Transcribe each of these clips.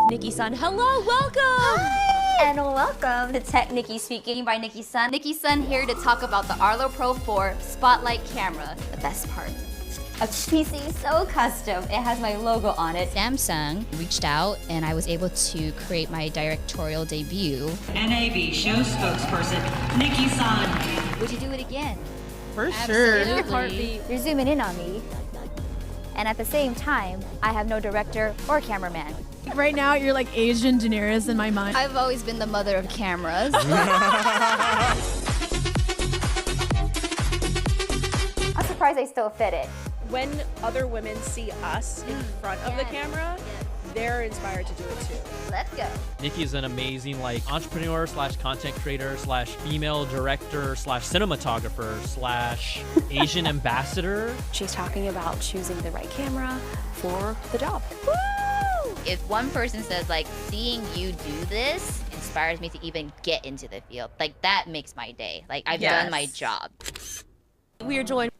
Nikki-san. Hello, welcome! Hi! And welcome to TechNicki speaking by Nikki-san. Nikki-san here to talk about the Arlo Pro 4 Spotlight camera. The best part. A PC so custom, it has my logo on it. Samsung reached out and I was able to create my directorial debut. NAB show spokesperson, Nikki-san. Would you do it again? For Absolutely. You're zooming in on me. And at the same time, I have no director or cameraman. Right now, you're like Asian Daenerys in my mind. I've always been the mother of cameras. I'm surprised I still fit it. When other women see us in front of the camera, they're inspired to do it too. Let's go. Nikki is an amazing entrepreneur / content creator / female director / cinematographer / Asian ambassador. She's talking about choosing the right camera for the job. Woo! If one person says seeing you do this inspires me to even get into the field, that makes my day. I've done my job. We are joined.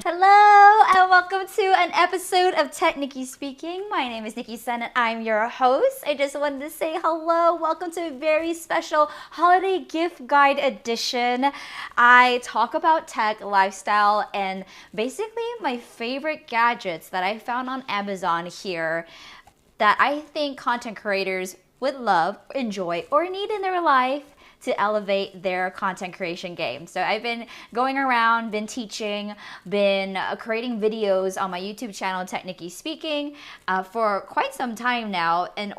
Hello and welcome to an episode of TechNicki speaking. My name is Nikki-san and I'm your host. I just wanted to say hello. Welcome to a very special holiday gift guide edition. I talk about tech, lifestyle, and basically my favorite gadgets that I found on Amazon here that I think content creators would love, enjoy, or need in their life to elevate their content creation game. So I've been going around, been teaching, been creating videos on my YouTube channel, TechNicki Speaking, for quite some time now in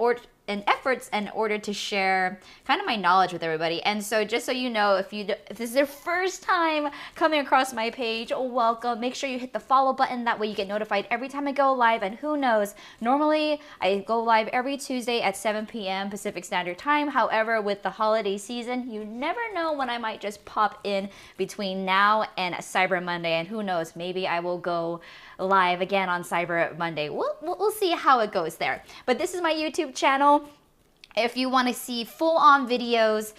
efforts in order to share kind of my knowledge with everybody. And so just so you know, if this is your first time coming across my page, welcome. Make sure you hit the follow button. That way you get notified every time I go live. And who knows, normally I go live every Tuesday at 7 p.m. Pacific Standard Time. However, with the holiday season, you never know when I might just pop in between now and Cyber Monday. And who knows, maybe I will go live again on Cyber Monday. We'll see how it goes there. But this is my YouTube channel. If you want to see full-on videos,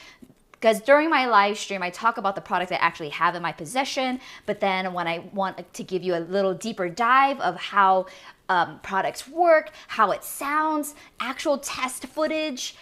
because during my live stream, I talk about the products I actually have in my possession, but then when I want to give you a little deeper dive of how products work, how it sounds, actual test footage,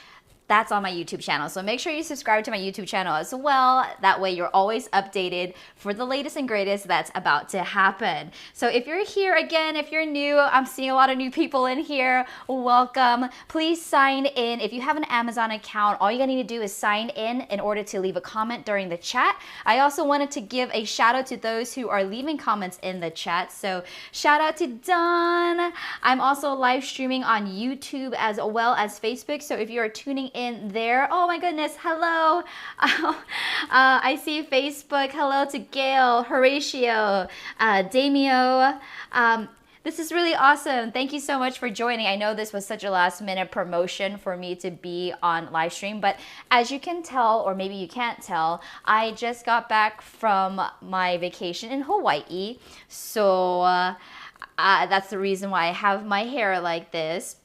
that's on my YouTube channel. So make sure you subscribe to my YouTube channel as well. That way you're always updated for the latest and greatest that's about to happen. So if you're here again, if you're new, I'm seeing a lot of new people in here. Welcome. Please sign in. If you have an Amazon account, all you need to do is sign in order to leave a comment during the chat. I also wanted to give a shout out to those who are leaving comments in the chat. So shout out to Don. I'm also live streaming on YouTube as well as Facebook. So if you are tuning in there, oh my goodness, hello. I see Facebook. Hello to Gail, Horatio, Damio. This is really awesome. Thank you so much for joining. I know this was such a last minute promotion for me to be on live stream, but as you can tell, or maybe you can't tell, I just got back from my vacation in Hawaii. So that's the reason why I have my hair like this.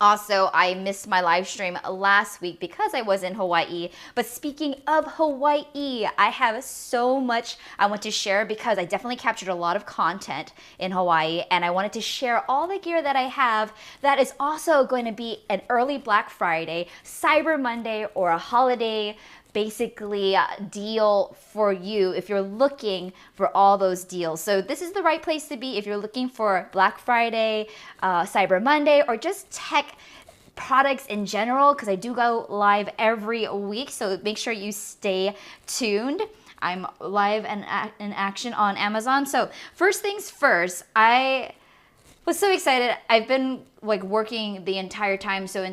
Also, I missed my live stream last week because I was in Hawaii. But speaking of Hawaii, I have so much I want to share because I definitely captured a lot of content in Hawaii. And I wanted to share all the gear that I have that is also going to be an early Black Friday, Cyber Monday, or a holiday basically deal for you if you're looking for all those deals. So this is the right place to be if you're looking for Black Friday, Cyber Monday, or just tech products in general, because I do go live every week. So make sure you stay tuned. I'm live and in action on Amazon. So first things first, I was so excited. I've been working the entire time. So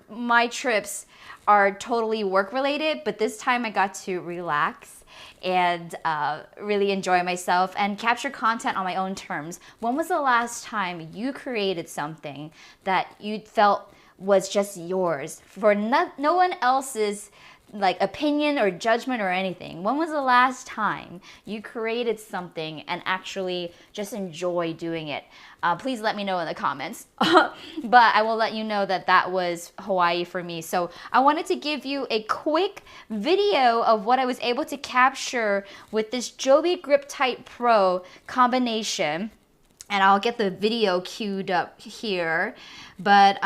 my trips are totally work related, but this time I got to relax and really enjoy myself and capture content on my own terms. When was the last time you created something that you felt was just yours for no one else's opinion or judgment or anything? When was the last time you created something and actually just enjoy doing it? Please let me know in the comments. But I will let you know that was Hawaii for me. So I wanted to give you a quick video of what I was able to capture with this Joby Grip Tight Pro combination. and I'll get the video queued up here. But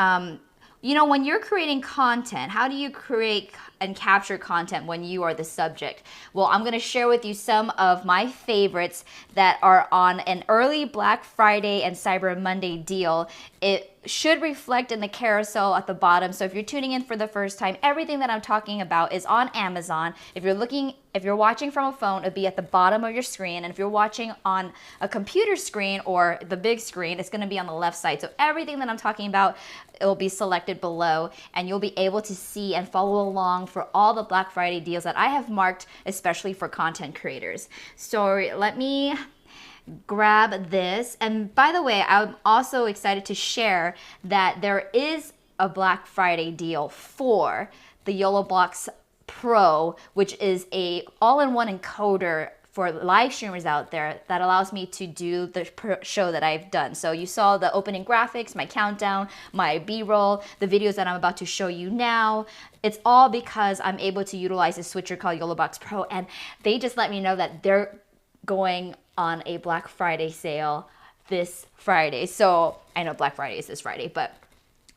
you know, when you're creating content, how do you create and capture content when you are the subject? Well, I'm going to share with you some of my favorites that are on an early Black Friday and Cyber Monday deal. It should reflect in the carousel at the bottom. So if you're tuning in for the first time, everything that I'm talking about is on Amazon. If you're watching from a phone, it'll be at the bottom of your screen. And if you're watching on a computer screen or the big screen, it's going to be on the left side. So everything that I'm talking about, it will be selected below, and you'll be able to see and follow along for all the Black Friday deals that I have marked, especially for content creators. So let me grab this. And by the way, I'm also excited to share that there is a Black Friday deal for the YOLOBLOX Pro, which is a all-in-one encoder for live streamers out there that allows me to do the show that I've done. So you saw the opening graphics, my countdown, my B-roll, the videos that I'm about to show you now. It's all because I'm able to utilize a switcher called YOLOBLOX Pro, and they just let me know that they're going on a Black Friday sale this Friday. So I know Black Friday is this Friday, but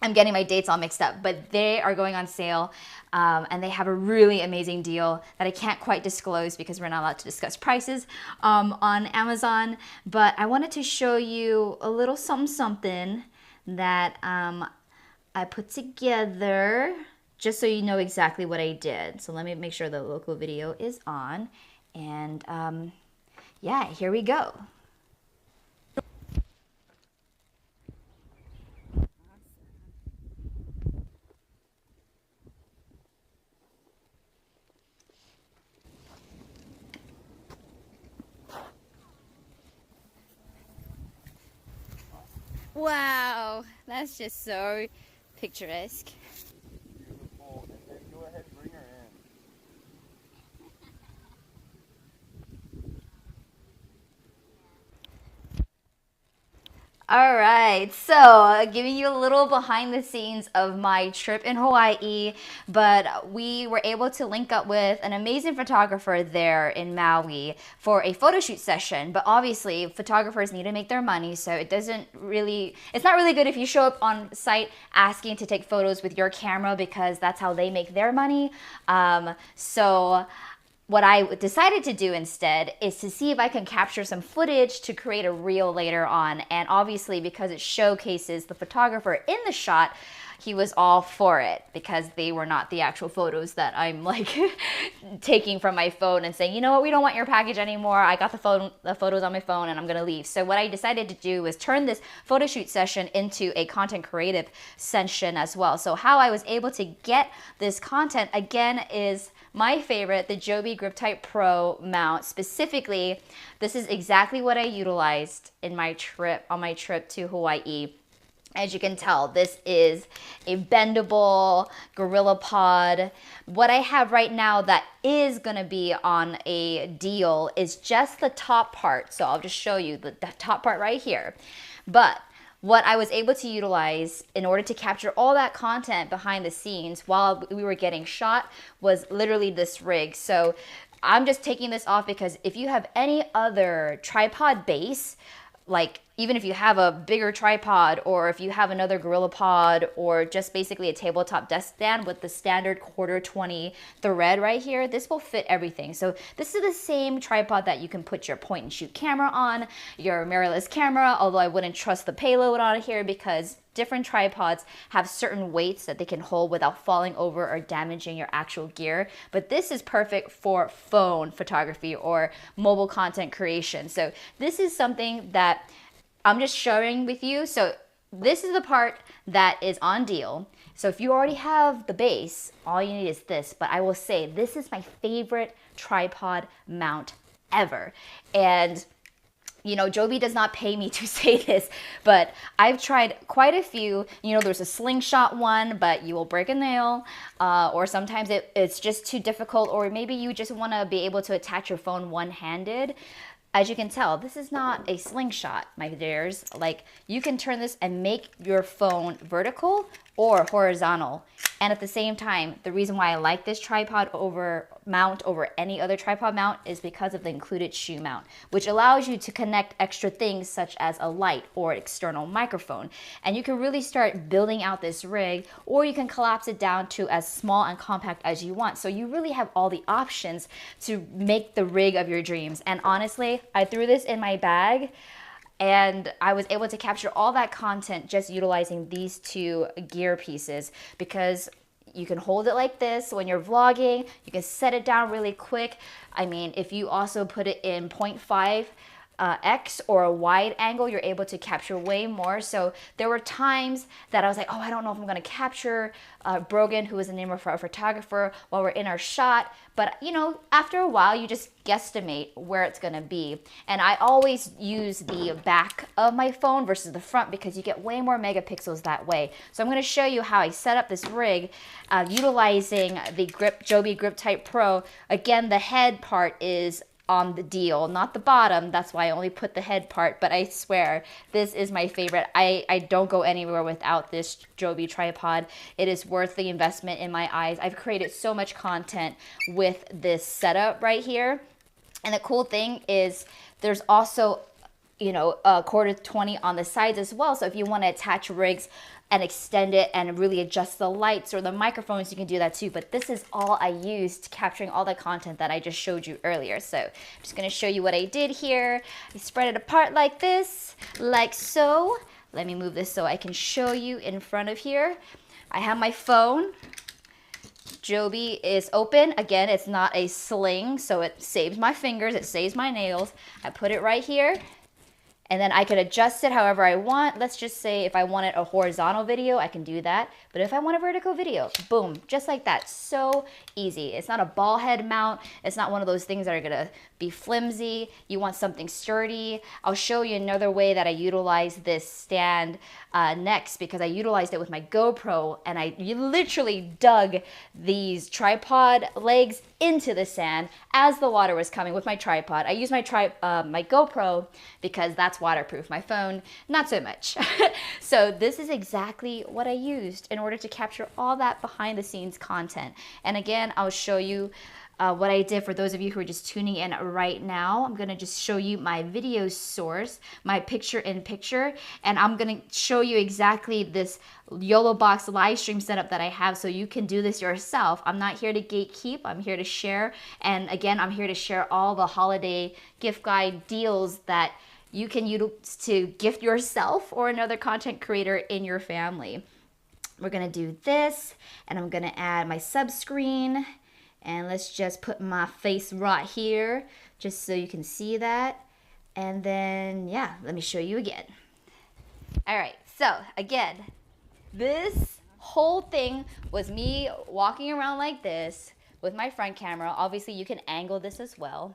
I'm getting my dates all mixed up, but they are going on sale, and they have a really amazing deal that I can't quite disclose because we're not allowed to discuss prices on Amazon. But I wanted to show you a little something that I put together just so you know exactly what I did. So let me make sure the local video is on, and yeah, here we go. Wow, that's just so picturesque. Beautiful. And then go ahead and bring her in. All right, so giving you a little behind the scenes of my trip in Hawaii, but we were able to link up with an amazing photographer there in Maui for a photo shoot session. But obviously photographers need to make their money, so it's not really good if you show up on site asking to take photos with your camera, because that's how they make their money. So what I decided to do instead is to see if I can capture some footage to create a reel later on. And obviously, because it showcases the photographer in the shot, he was all for it, because they were not the actual photos that I'm like taking from my phone and saying, you know what, we don't want your package anymore. I got the photos on my phone and I'm gonna leave. So what I decided to do was turn this photo shoot session into a content creative session as well. So how I was able to get this content again is my favorite, the Joby Grip Type Pro mount. Specifically, this is exactly what I utilized in my trip, on my trip to Hawaii. As you can tell, this is a bendable Gorilla Pod. What I have right now that is gonna be on a deal is just the top part. So I'll just show you the top part right here. But what I was able to utilize in order to capture all that content behind the scenes while we were getting shot was literally this rig. So I'm just taking this off because if you have any other tripod base, like even if you have a bigger tripod, or if you have another Gorilla Pod, or just basically a tabletop desk stand with the standard 1/4-20 thread right here, this will fit everything. So this is the same tripod that you can put your point and shoot camera on, your mirrorless camera, although I wouldn't trust the payload on here because different tripods have certain weights that they can hold without falling over or damaging your actual gear. But this is perfect for phone photography or mobile content creation. So this is something that I'm just sharing with you. So this is the part that is on deal. So if you already have the base, all you need is this. But I will say this is my favorite tripod mount ever. And you know, Joby does not pay me to say this, but I've tried quite a few. You know, there's a slingshot one, but you will break a nail, or sometimes it's just too difficult, or maybe you just want to be able to attach your phone one-handed. As you can tell, this is not a slingshot, my dears. Like, you can turn this and make your phone vertical or horizontal, And at the same time, the reason why I like this tripod mount over any other tripod mount is because of the included shoe mount, which allows you to connect extra things such as a light or external microphone. And you can really start building out this rig, or you can collapse it down to as small and compact as you want. So you really have all the options to make the rig of your dreams. And honestly, I threw this in my bag and I was able to capture all that content just utilizing these two gear pieces, because you can hold it like this when you're vlogging. You can set it down really quick. I mean, if you also put it in 0.5 X or a wide angle, you're able to capture way more. So there were times that I was like, oh, I don't know if I'm going to capture Brogan, who is the name of our photographer, while we're in our shot. But you know, after a while, you just guesstimate where it's going to be. And I always use the back of my phone versus the front, because you get way more megapixels that way. So I'm going to show you how I set up this rig utilizing the Joby Grip Type Pro. Again, the head part is on the deal, not the bottom. That's why I only put the head part, but I swear this is my favorite. I don't go anywhere without this Joby tripod. It is worth the investment in my eyes. I've created so much content with this setup right here. And the cool thing is there's also, you know, a quarter 20 on the sides as well. So if you want to attach rigs and extend it and really adjust the lights or the microphones, you can do that too. But this is all I used capturing all the content that I just showed you earlier. So I'm just gonna show you what I did here. I spread it apart like this, like so. Let me move this so I can show you in front of here. I have my phone. Joby is open. Again, it's not a sling, so it saves my fingers, it saves my nails. I put it right here. And then I could adjust it however I want. Let's just say if I wanted a horizontal video, I can do that. But if I want a vertical video, boom, just like that. So easy. It's not a ball head mount. It's not one of those things that are gonna be flimsy. You want something sturdy. I'll show you another way that I utilize this stand next, because I utilized it with my GoPro, and I literally dug these tripod legs into the sand as the water was coming with my tripod. I used my GoPro because that's waterproof. My phone, not so much. So this is exactly what I used in order to capture all that behind the scenes content. And again, I'll show you what I did for those of you who are just tuning in right now. I'm gonna just show you my video source, my picture-in-picture, and I'm gonna show you exactly this YOLO box live stream setup that I have, so you can do this yourself. I'm not here to gatekeep, I'm here to share. And again, I'm here to share all the holiday gift guide deals that you can use to gift yourself or another content creator in your family. We're gonna do this, and I'm gonna add my sub screen. And let's just put my face right here, just so you can see that. And then, yeah, let me show you again. All right, so again, this whole thing was me walking around like this with my front camera. Obviously, you can angle this as well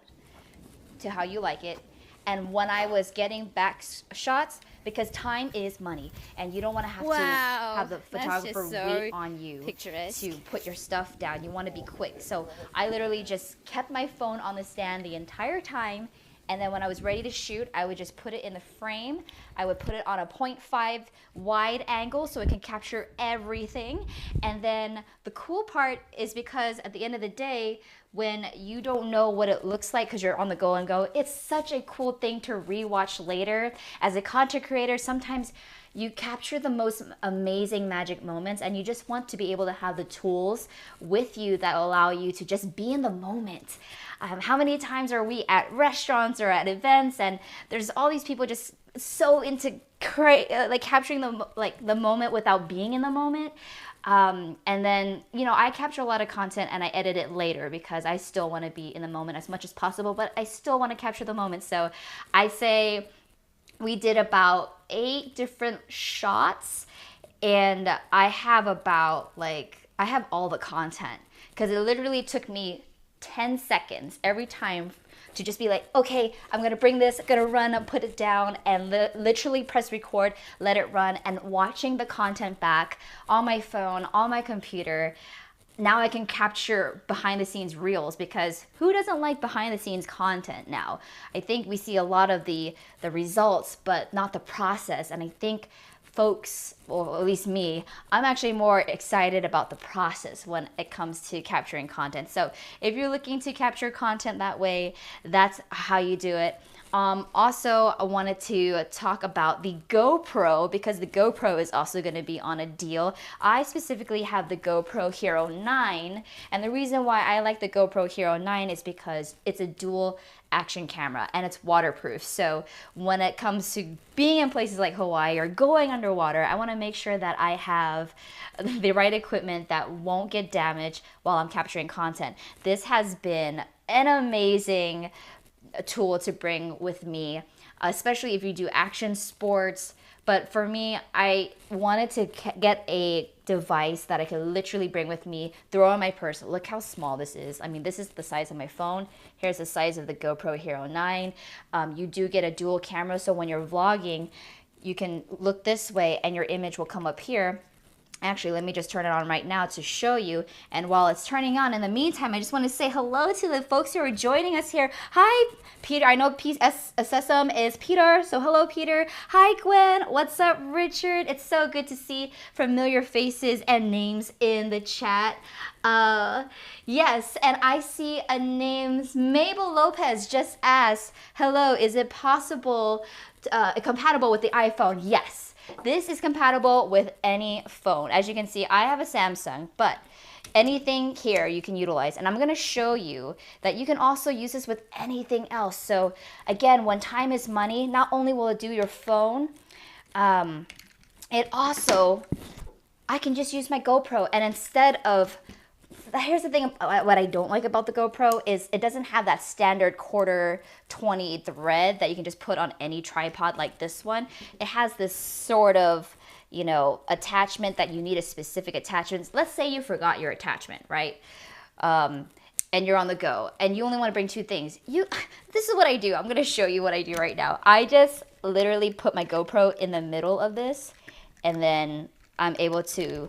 to how you like it. And when I was getting back shots, because time is money, and you don't want to have the photographer wait on you to put your stuff down. You want to be quick. So I literally just kept my phone on the stand the entire time, and then when I was ready to shoot, I would just put it in the frame. I would put it on a 0.5 wide angle so it can capture everything. And then the cool part is, because at the end of the day, when you don't know what it looks like because you're on the go and go, it's such a cool thing to rewatch later. As a content creator, sometimes you capture the most amazing magic moments, and you just want to be able to have the tools with you that allow you to just be in the moment. How many times are we at restaurants or at events, and there's all these people just so into like capturing the moment without being in the moment. And then, you know, I capture a lot of content and I edit it later because I still want to be in the moment as much as possible, but I still want to capture the moment. So I say we did about 8 different shots, and I have about I have all the content, because it literally took me 10 seconds every time to just be like, okay, I'm gonna bring this, gonna run and put it down, and literally press record, let it run, and watching the content back on my phone, on my computer. Now I can capture behind the scenes reels, because who doesn't like behind the scenes content now? I think we see a lot of the results, but not the process. And I think folks, or at least me, I'm actually more excited about the process when it comes to capturing content. So if you're looking to capture content that way, that's how you do it. Also, I wanted to talk about the GoPro, because the GoPro is also going to be on a deal. I specifically have the GoPro Hero 9, and the reason why I like the GoPro Hero 9 is because it's a dual action camera and it's waterproof. So when it comes to being in places like Hawaii or going underwater, I want to make sure that I have the right equipment that won't get damaged while I'm capturing content. This has been an amazing tool to bring with me, especially if you do action sports. But for me, I wanted to get a device that I could literally bring with me, throw in my purse. Look how small this is. I mean, this is the size of my phone. Here's the size of the GoPro Hero 9. You do get a dual camera, so when you're vlogging, you can look this way and your image will come up here. Actually, let me just turn it on right now to show you. And while it's turning on, in the meantime, I just want to say hello to the folks who are joining us here. Hi, Peter. I know Sesame is Peter, so hello, Peter. Hi, Gwen. What's up, Richard? It's so good to see familiar faces and names in the chat. Yes, and I see a name's Mabel Lopez just asked, hello, is it possible, compatible with the iPhone? Yes. This is compatible with any phone. As you can see, I have a Samsung, but anything here you can utilize. And I'm going to show you that you can also use this with anything else. So again, when time is money, not only will it do your phone, it also, I can just use my GoPro, and instead of, here's the thing, what I don't like about the GoPro is it doesn't have that standard quarter 20 thread that you can just put on any tripod like this one. It has this sort of, you know, attachment that you need a specific attachment. Let's say you forgot your attachment, right? And you're on the go and you only want to bring two things. This is what I do. I'm going to show you what I do right now. I just literally put my GoPro in the middle of this, and then I'm able to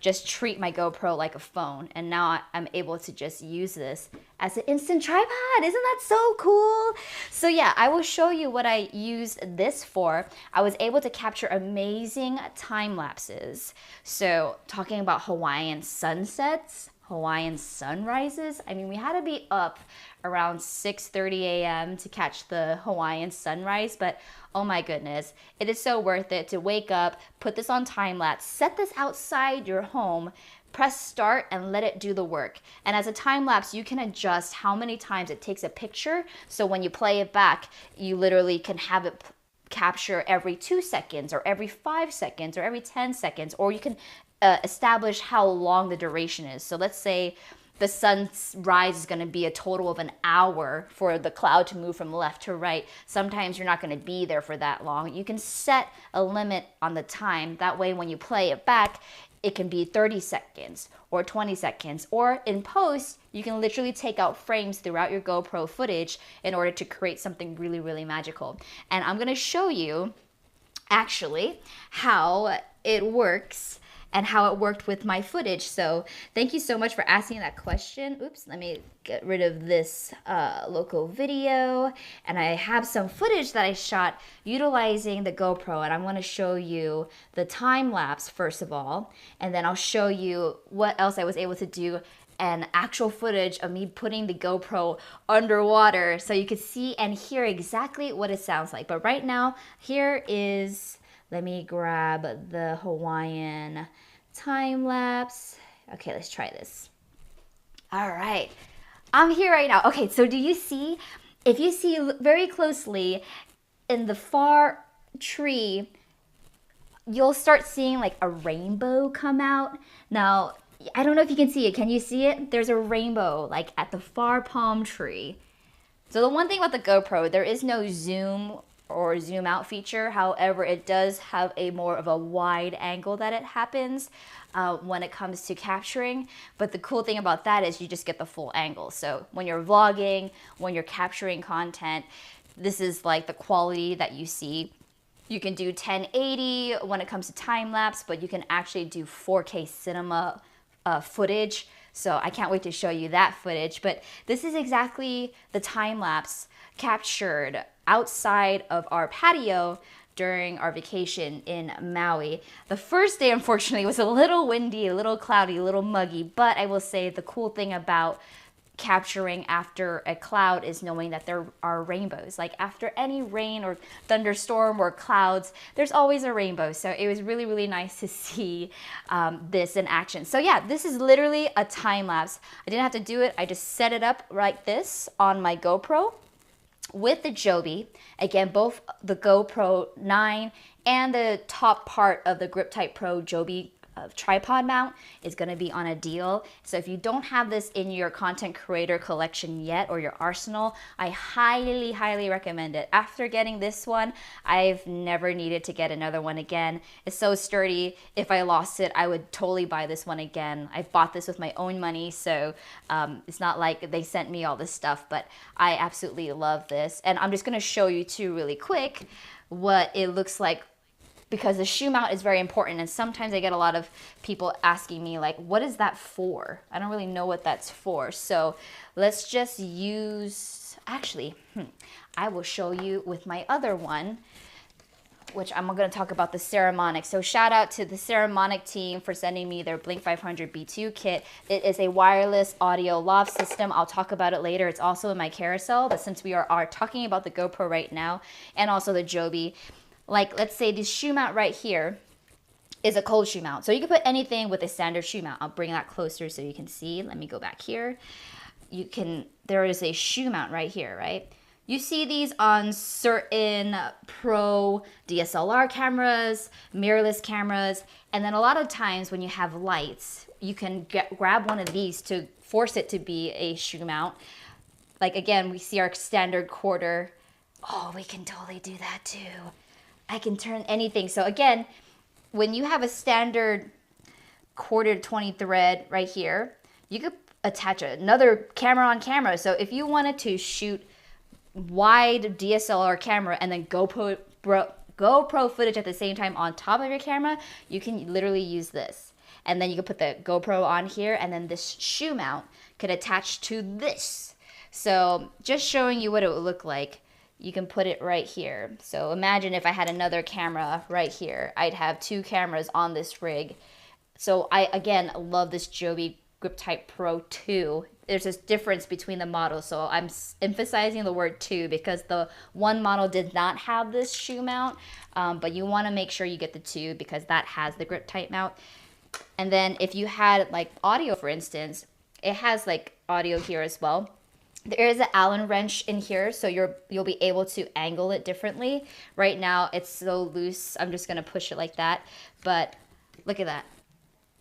just treat my GoPro like a phone. And now I'm able to just use this as an instant tripod. Isn't that so cool? So yeah, I will show you what I use this for. I was able to capture amazing time lapses. So talking about Hawaiian sunsets, Hawaiian sunrises. I mean, we had to be up around 6:30 a.m. to catch the Hawaiian sunrise, but oh my goodness, it is so worth it to wake up, put this on time lapse, set this outside your home, press start and let it do the work. And as a time lapse, you can adjust how many times it takes a picture. So when you play it back, you literally can have it capture every 2 seconds or every 5 seconds or every 10 seconds, or you can establish how long the duration is. So let's say the sunrise is going to be a total of an hour for the cloud to move from left to right. Sometimes you're not going to be there for that long. You can set a limit on the time. That way when you play it back, it can be 30 seconds or 20 seconds. Or in post, you can literally take out frames throughout your GoPro footage in order to create something really, really magical. And I'm going to show you actually how it works and how it worked with my footage. So thank you so much for asking that question. Oops, let me get rid of this local video. And I have some footage that I shot utilizing the GoPro, and I'm gonna show you the time lapse first of all, and then I'll show you what else I was able to do and actual footage of me putting the GoPro underwater so you could see and hear exactly what it sounds like. But right now, here is, let me grab the Hawaiian time lapse. Okay, let's try this. All right, I'm here right now. Okay, so do you see, if you see very closely in the far tree, you'll start seeing like a rainbow come out. Now, I don't know if you can see it. Can you see it? There's a rainbow like at the far palm tree. So the one thing about the GoPro, there is no zoom or zoom out feature. However, it does have a more of a wide angle that it happens when it comes to capturing. But the cool thing about that is you just get the full angle. So when you're vlogging, when you're capturing content, this is like the quality that you see. You can do 1080 when it comes to time lapse, but you can actually do 4K cinema footage. So I can't wait to show you that footage. But this is exactly the time lapse captured outside of our patio during our vacation in Maui. The first day, unfortunately, was a little windy, a little cloudy, a little muggy, but I will say the cool thing about capturing after a cloud is knowing that there are rainbows. Like after any rain or thunderstorm or clouds, there's always a rainbow. So it was really, really nice to see this in action. So yeah, this is literally a time lapse. I didn't have to do it. I just set it up like this on my GoPro with the Joby. Again, both the GoPro 9 and the top part of the Grip Type Pro Joby tripod mount is going to be on a deal. So if you don't have this in your content creator collection yet or your arsenal, I highly recommend it. After getting this one, I've never needed to get another one again. It's so sturdy. If I lost it, I would totally buy this one again. I bought this with my own money, so it's not like they sent me all this stuff, but I absolutely love this. And I'm just going to show you too really quick what it looks like, because the shoe mount is very important, and sometimes I get a lot of people asking me like, what is that for? I don't really know what that's for. So let's just use, actually, I will show you with my other one, which I'm going to talk about the Ceramonic. So shout out to the Ceramonic team for sending me their Blink 500 B2 kit. It is a wireless audio lav system. I'll talk about it later. It's also in my carousel, but since we are talking about the GoPro right now and also the Joby, like let's say this shoe mount right here is a cold shoe mount. So you can put anything with a standard shoe mount. I'll bring that closer so you can see. Let me go back here. There is a shoe mount right here, right? You see these on certain pro DSLR cameras, mirrorless cameras, and then a lot of times when you have lights, you can grab one of these to force it to be a shoe mount. Like again, we see our standard quarter. Oh, we can totally do that too. I can turn anything. So again, when you have a standard quarter 20 thread right here, you could attach another camera on camera. So if you wanted to shoot wide DSLR camera and then GoPro footage at the same time on top of your camera, you can literally use this. And then you can put the GoPro on here, and then this shoe mount could attach to this. So just showing you what it would look like. You can put it right here. So imagine if I had another camera right here. I'd have two cameras on this rig. So I, again, love this Joby Grip Type Pro 2. There's this difference between the models. So I'm emphasizing the word 2 because the one model did not have this shoe mount. But you want to make sure you get the 2 because that has the Grip Type mount. And then if you had like audio, for instance, it has like audio here as well. There is an Allen wrench in here, so you'll be able to angle it differently. Right now, it's so loose. I'm just going to push it like that. But look at that.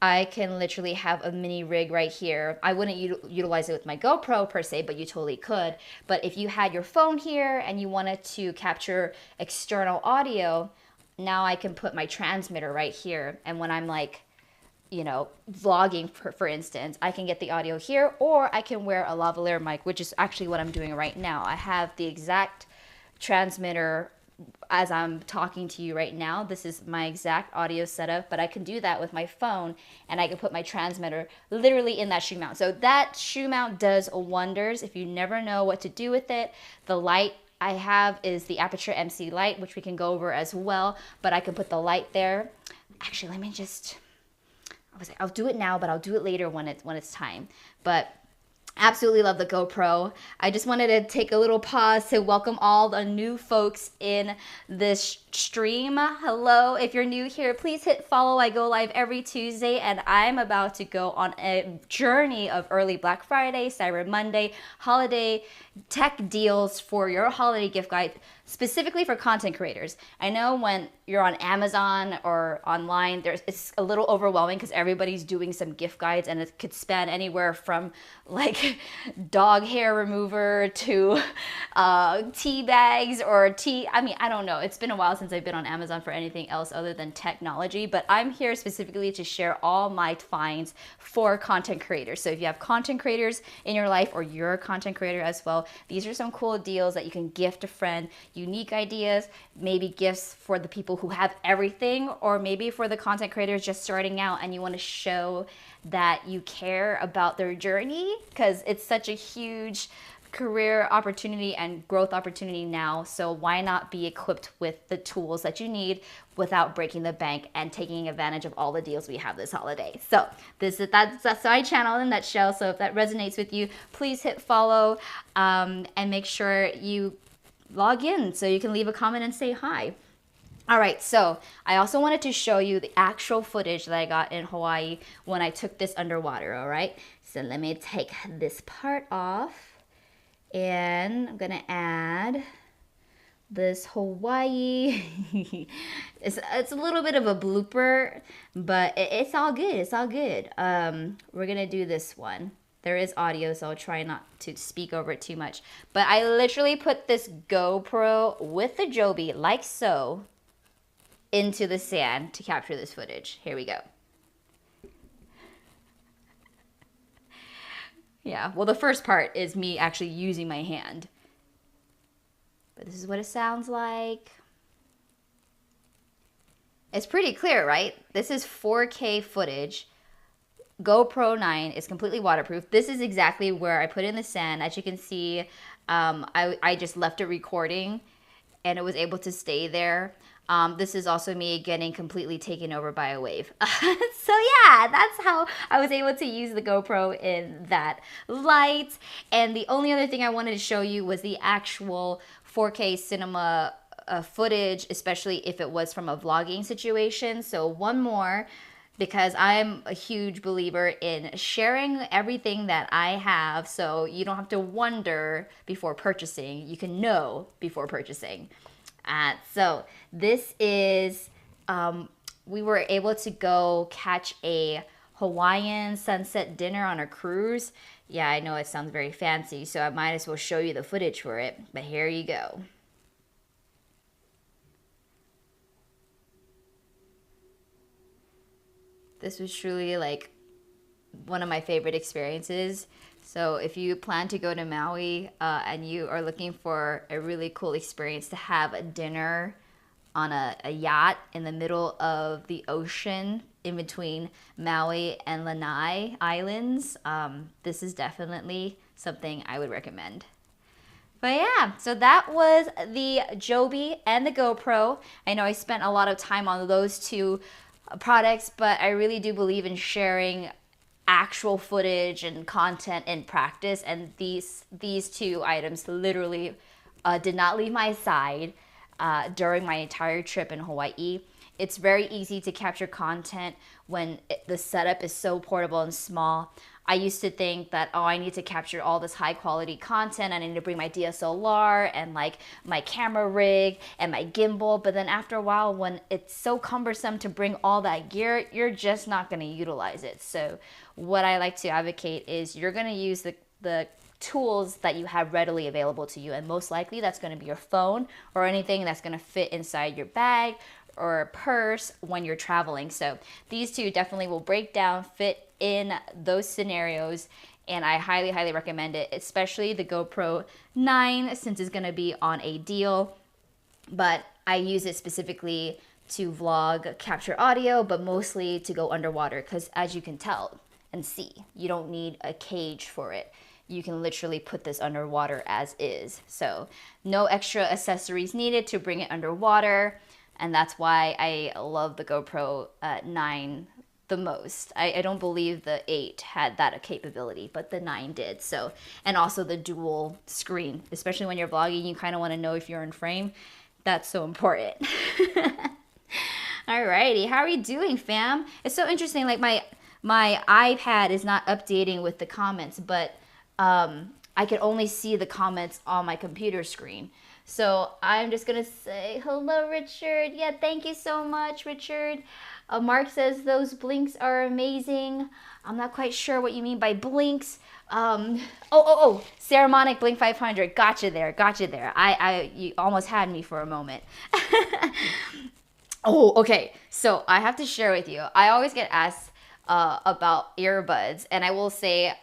I can literally have a mini rig right here. I wouldn't utilize it with my GoPro per se, but you totally could. But if you had your phone here and you wanted to capture external audio, now I can put my transmitter right here. And when I'm like, you know, vlogging, for instance, I can get the audio here, or I can wear a lavalier mic, which is actually what I'm doing right now. I have the exact transmitter as I'm talking to you right now. This is my exact audio setup, but I can do that with my phone, and I can put my transmitter literally in that shoe mount. So that shoe mount does wonders. If you never know what to do with it, the light I have is the Aperture MC light, which we can go over as well, but I can put the light there. Actually, let me just... I'll do it now, but I'll do it later when it's time. But absolutely love the GoPro. I just wanted to take a little pause to welcome all the new folks in this stream. Hello, if you're new here, please hit follow. I go live every Tuesday, and I'm about to go on a journey of early Black Friday, Cyber Monday, holiday tech deals for your holiday gift guide, specifically for content creators. I know when you're on Amazon or online, it's a little overwhelming because everybody's doing some gift guides, and it could span anywhere from like dog hair remover to tea bags or tea. I mean, I don't know. It's been a while since I've been on Amazon for anything else other than technology, but I'm here specifically to share all my finds for content creators. So if you have content creators in your life, or you're a content creator as well, these are some cool deals that you can gift a friend, unique ideas, maybe gifts for the people who have everything, or maybe for the content creators just starting out and you want to show that you care about their journey, because it's such a huge career opportunity and growth opportunity now. So why not be equipped with the tools that you need without breaking the bank and taking advantage of all the deals we have this holiday? So that's my channel in a nutshell. So if that resonates with you, please hit follow and make sure you log in so you can leave a comment and say hi. All right, so I also wanted to show you the actual footage that I got in Hawaii when I took this underwater, all right? So let me take this part off, and I'm gonna add this Hawaii. it's a little bit of a blooper, but it's all good, it's all good. We're gonna do this one. There is audio, so I'll try not to speak over it too much. But I literally put this GoPro with the Joby, like so, into the sand to capture this footage. Here we go. Yeah, well, the first part is me actually using my hand. But this is what it sounds like. It's pretty clear, right? This is 4K footage. GoPro 9 is completely waterproof. This is exactly where I put in the sand. As you can see, I just left it recording and it was able to stay there. This is also me getting completely taken over by a wave. So yeah, that's how I was able to use the GoPro in that light. And the only other thing I wanted to show you was the actual 4K cinema footage, especially if it was from a vlogging situation. So one more, because I'm a huge believer in sharing everything that I have so you don't have to wonder before purchasing. You can know before purchasing. So this is, we were able to go catch a Hawaiian sunset dinner on a cruise. Yeah, I know it sounds very fancy, so I might as well show you the footage for it, but here you go. This was truly like one of my favorite experiences. So if you plan to go to Maui and you are looking for a really cool experience to have a dinner on a yacht in the middle of the ocean in between Maui and Lanai Islands, this is definitely something I would recommend. But yeah, so that was the Joby and the GoPro. I know I spent a lot of time on those two products, but I really do believe in sharing actual footage and content in practice, and these two items literally did not leave my side during my entire trip in Hawaii. It's very easy to capture content when the setup is so portable and small. I used to think that, oh, I need to capture all this high quality content. I need to bring my DSLR and like my camera rig and my gimbal. But then after a while, when it's so cumbersome to bring all that gear, you're just not going to utilize it. So what I like to advocate is you're going to use the tools that you have readily available to you. And most likely that's going to be your phone or anything that's going to fit inside your bag or purse when you're traveling. So these two definitely will break down, fit in those scenarios, and I highly, highly recommend it, especially the GoPro 9 since it's gonna be on a deal. But I use it specifically to vlog, capture audio, but mostly to go underwater because as you can tell and see, you don't need a cage for it. You can literally put this underwater as is. So no extra accessories needed to bring it underwater. And that's why I love the GoPro 9 the most. I don't believe the 8 had that capability, but the 9 did. So, and also the dual screen, especially when you're vlogging, you kind of want to know if you're in frame. That's so important. Alrighty, how are you doing, fam? It's so interesting. Like my iPad is not updating with the comments, but I can only see the comments on my computer screen. So I'm just gonna say hello, Richard. Yeah, thank you so much, Richard. Mark says those blinks are amazing. I'm not quite sure what you mean by blinks. Ceremonic Blink 500. Gotcha there. You almost had me for a moment. Oh, okay. So I have to share with you. I always get asked about earbuds, and I will say,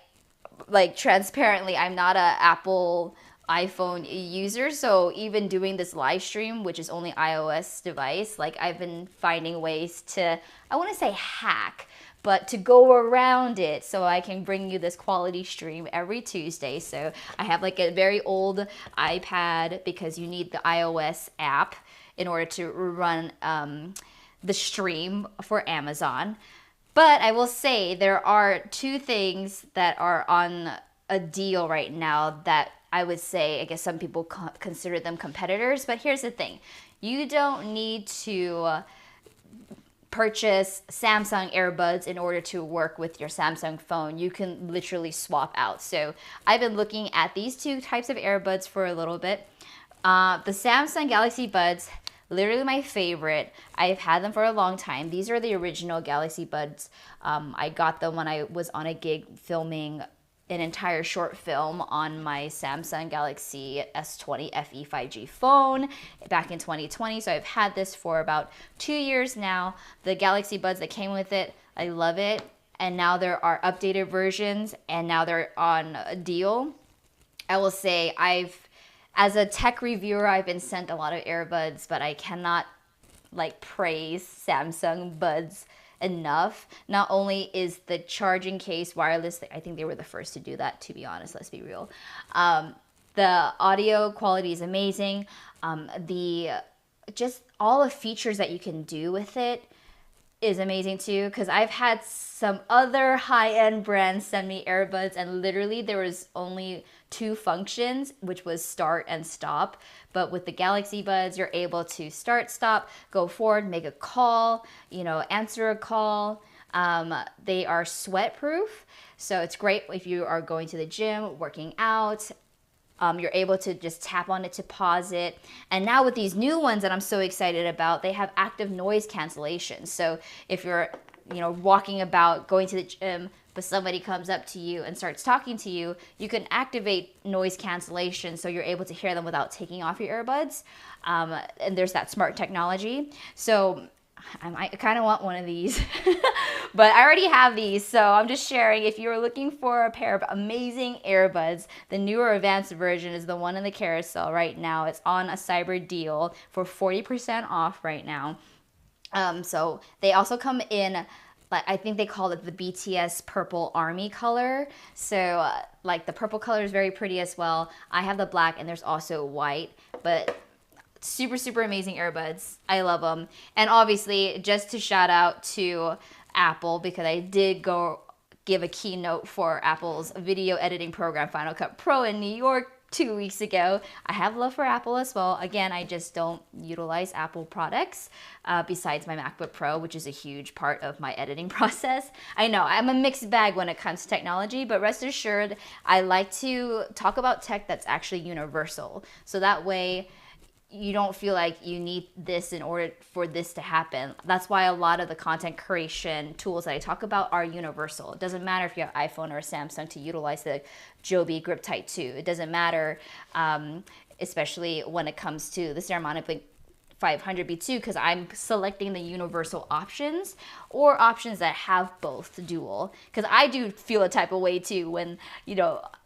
like, transparently, I'm not a Apple iPhone user, so even doing this live stream, which is only iOS device, like I've been finding ways to, I want to say hack, but to go around it so I can bring you this quality stream every Tuesday. So I have like a very old iPad because you need the iOS app in order to run the stream for Amazon. But I will say there are two things that are on a deal right now that I would say, I guess some people consider them competitors, but here's the thing. You don't need to purchase Samsung earbuds in order to work with your Samsung phone. You can literally swap out. So I've been looking at these two types of earbuds for a little bit. The Samsung Galaxy Buds, literally my favorite. I've had them for a long time. These are the original Galaxy Buds. I got them when I was on a gig filming an entire short film on my Samsung Galaxy S20 FE 5G phone back in 2020. So I've had this for about 2 years now. The Galaxy Buds that came with it, I love it. And now there are updated versions and now they're on a deal. I will say as a tech reviewer, I've been sent a lot of earbuds, but I cannot like praise Samsung Buds enough. Not only is the charging case wireless, I think they were the first to do that, to be honest, let's be real. The audio quality is amazing. Just all the features that you can do with it is amazing too, because I've had some other high-end brands send me earbuds and literally there was only 2 functions, which was start and stop. But with the Galaxy Buds, you're able to start, stop, go forward, make a call, answer a call. They are sweat proof, so it's great if you are going to the gym, working out. You're able to just tap on it to pause it. And now with these new ones that I'm so excited about, they have active noise cancellation. So if you're, walking about, going to the gym, but somebody comes up to you and starts talking to you, you can activate noise cancellation so you're able to hear them without taking off your earbuds. And there's that smart technology. So I kind of want one of these, but I already have these, so I'm just sharing. If you're looking for a pair of amazing earbuds, the newer advanced version is the one in the carousel right now. It's on a cyber deal for 40% off right now. So they also come in, I think they call it the BTS Purple Army color. So like the purple color is very pretty as well. I have the black and there's also white, but super, super amazing earbuds. I love them. And obviously, just to shout out to Apple, because I did go give a keynote for Apple's video editing program, Final Cut Pro in New York 2 weeks ago. I have love for Apple as well. Again, I just don't utilize Apple products besides my MacBook Pro, which is a huge part of my editing process. I know I'm a mixed bag when it comes to technology, but rest assured, I like to talk about tech that's actually universal. So that way, you don't feel like you need this in order for this to happen. That's why a lot of the content creation tools that I talk about are universal. It doesn't matter if you have iPhone or Samsung to utilize the Joby Grip Type 2. It doesn't matter, especially when it comes to the Ceramic 500B2, because I'm selecting the universal options or options that have both dual. Because I do feel a type of way too when,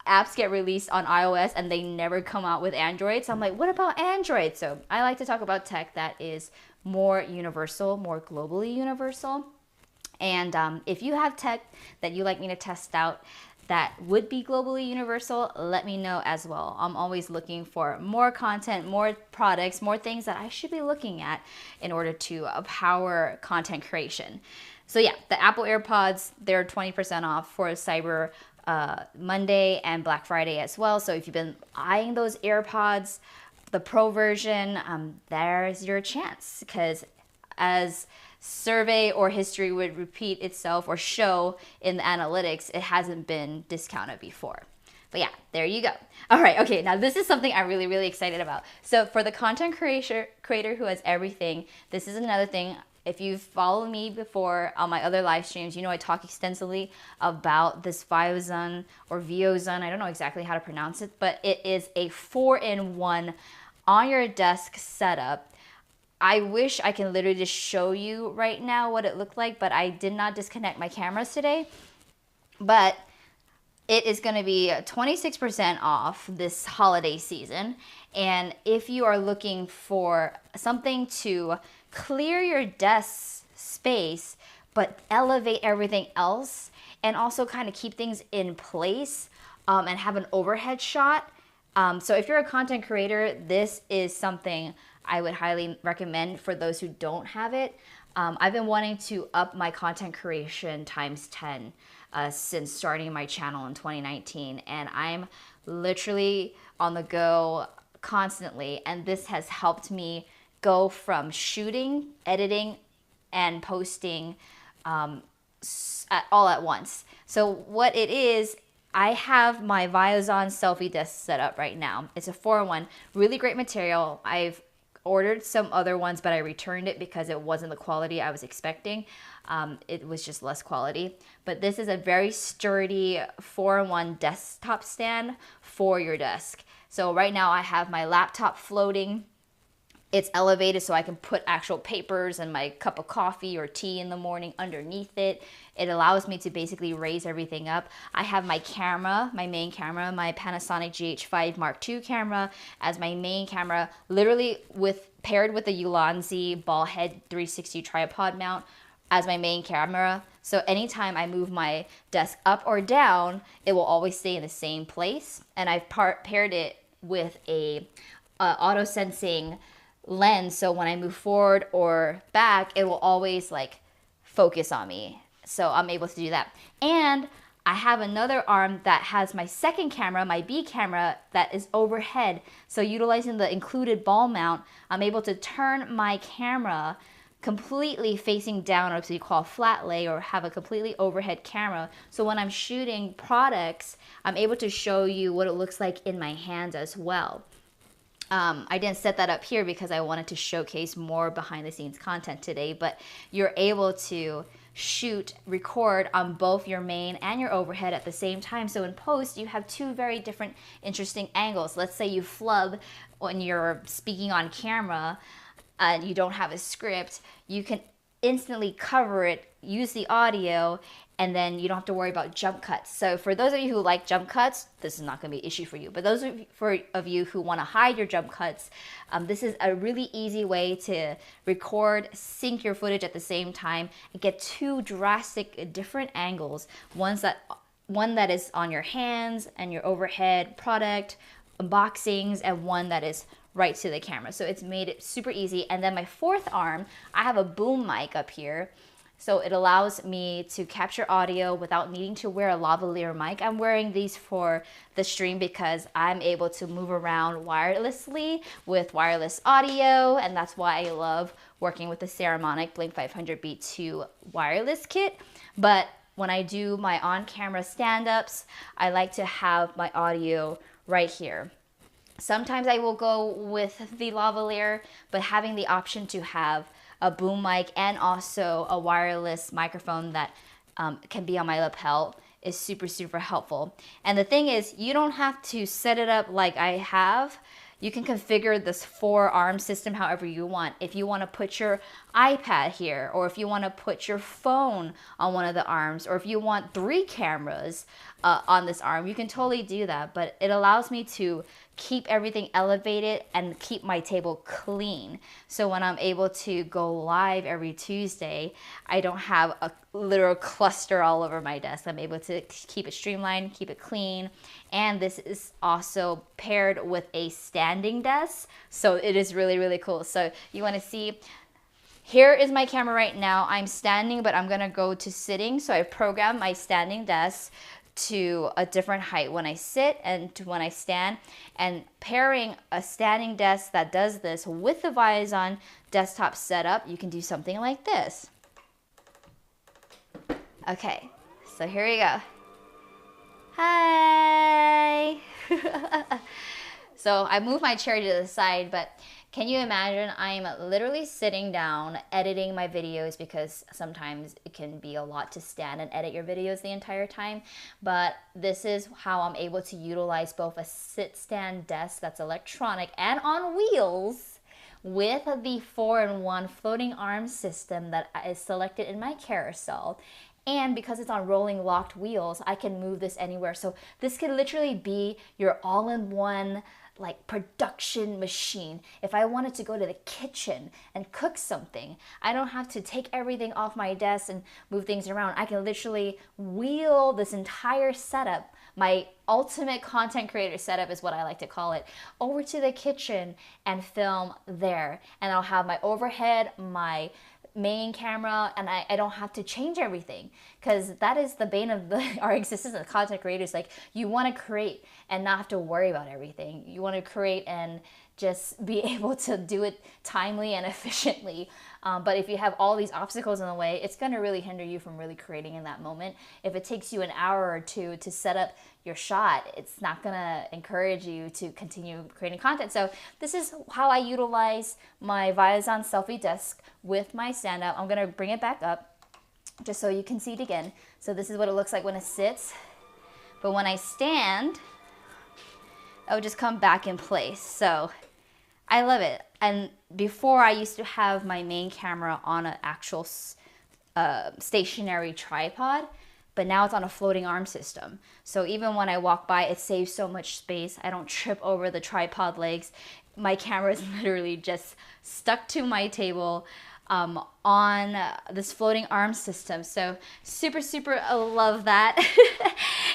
apps get released on iOS and they never come out with Android. So I'm like, what about Android? So I like to talk about tech that is more universal, more globally universal. And if you have tech that you like me to test out that would be globally universal, let me know as well. I'm always looking for more content, more products, more things that I should be looking at in order to power content creation. So yeah, the Apple AirPods, they're 20% off for Cyber Monday and Black Friday as well. So if you've been eyeing those AirPods, the Pro version, there's your chance, because as survey or history would repeat itself or show in the analytics, it hasn't been discounted before. But yeah, there you go. All right, okay, now this is something I'm really, really excited about. So for the content creator who has everything, this is another thing. If you've followed me before on my other live streams, I talk extensively about this Viozone or Viozone. I don't know exactly how to pronounce it, but it is a 4-in-1 on your desk setup. I wish I can literally just show you right now what it looked like, but I did not disconnect my cameras today. But it is going to be 26% off this holiday season. And if you are looking for something to clear your desk space, but elevate everything else and also kind of keep things in place and have an overhead shot. So if you're a content creator, this is something I would highly recommend for those who don't have it. I've been wanting to up my content creation times 10 since starting my channel in 2019, and I'm literally on the go constantly, and this has helped me go from shooting, editing, and posting all at once. So what it is, I have my Viazon selfie desk set up right now. It's a 4-in-1, really great material. I've ordered some other ones, but I returned it because it wasn't the quality I was expecting. It was just less quality. But this is a very sturdy 4-in-1 desktop stand for your desk. So right now I have my laptop floating. It's elevated so I can put actual papers and my cup of coffee or tea in the morning underneath it. It allows me to basically raise everything up. I have my camera, my main camera, my Panasonic GH5 Mark II camera as my main camera, literally paired with the Ulanzi ball head 360 tripod mount as my main camera. So anytime I move my desk up or down, it will always stay in the same place. And I've paired it with a auto sensing lens, so when I move forward or back, it will always like focus on me. So I'm able to do that. And I have another arm that has my second camera, my B camera, that is overhead. So utilizing the included ball mount, I'm able to turn my camera completely facing down, or what you call flat lay, or have a completely overhead camera. So when I'm shooting products, I'm able to show you what it looks like in my hands as well. I didn't set that up here because I wanted to showcase more behind the scenes content today, but you're able to record on both your main and your overhead at the same time. So in post, you have two very different interesting angles. Let's say you flub when you're speaking on camera and you don't have a script, you can instantly cover it, use the audio, and then you don't have to worry about jump cuts. So for those of you who like jump cuts, this is not going to be an issue for you. But those of you who want to hide your jump cuts, this is a really easy way to record, sync your footage at the same time, and get two drastic different angles. One that is on your hands and your overhead product, unboxings, and one that is right to the camera. So it's made it super easy. And then my fourth arm, I have a boom mic up here. So it allows me to capture audio without needing to wear a lavalier mic. I'm wearing these for the stream because I'm able to move around wirelessly with wireless audio, and that's why I love working with the Saramonic Blink 500B2 wireless kit. But when I do my on-camera stand-ups, I like to have my audio right here. Sometimes I will go with the lavalier, but having the option to have a boom mic and also a wireless microphone that can be on my lapel is super, super helpful. And the thing is, you don't have to set it up like I have. You can configure this 4-arm system however you want. If you want to put your iPad here, or if you want to put your phone on one of the arms, or if you want 3 cameras on this arm, you can totally do that. But it allows me to keep everything elevated and keep my table clean. So when I'm able to go live every Tuesday, I don't have a literal cluster all over my desk. I'm able to keep it streamlined, keep it clean. And this is also paired with a standing desk. So it is really, really cool. So you want to see, here is my camera right now. I'm standing, but I'm gonna go to sitting. So I programmed my standing desk to a different height when I sit and to when I stand, and pairing a standing desk that does this with the Viazon desktop setup, you can do something like this. Okay, so here we go. Hi. So I moved my chair to the side, but can you imagine I'm literally sitting down editing my videos, because sometimes it can be a lot to stand and edit your videos the entire time. But this is how I'm able to utilize both a sit-stand desk that's electronic and on wheels with the 4-in-1 floating arm system that is selected in my carousel, And because it's on rolling locked wheels, I can move this anywhere. So this could literally be your all-in-one like production machine. If I wanted to go to the kitchen and cook something, I don't have to take everything off my desk and move things around. I can literally wheel this entire setup, my ultimate content creator setup is what I like to call it, over to the kitchen and film there. And I'll have my overhead, my main camera, and I don't have to change everything, because that is the bane of our existence as content creators. Like, you want to create and not have to worry about everything. You want to create and just be able to do it timely and efficiently. But if you have all these obstacles in the way, it's going to really hinder you from really creating in that moment. If it takes you an hour or two to set up your shot, it's not going to encourage you to continue creating content. So this is how I utilize my Viazon selfie desk with my stand-up. I'm going to bring it back up just so you can see it again. So this is what it looks like when it sits. But when I stand, it will just come back in place. So I love it. And before, I used to have my main camera on an actual stationary tripod, but now it's on a floating arm system. So even when I walk by, it saves so much space. I don't trip over the tripod legs. My camera is literally just stuck to my table on this floating arm system. So super, super love that.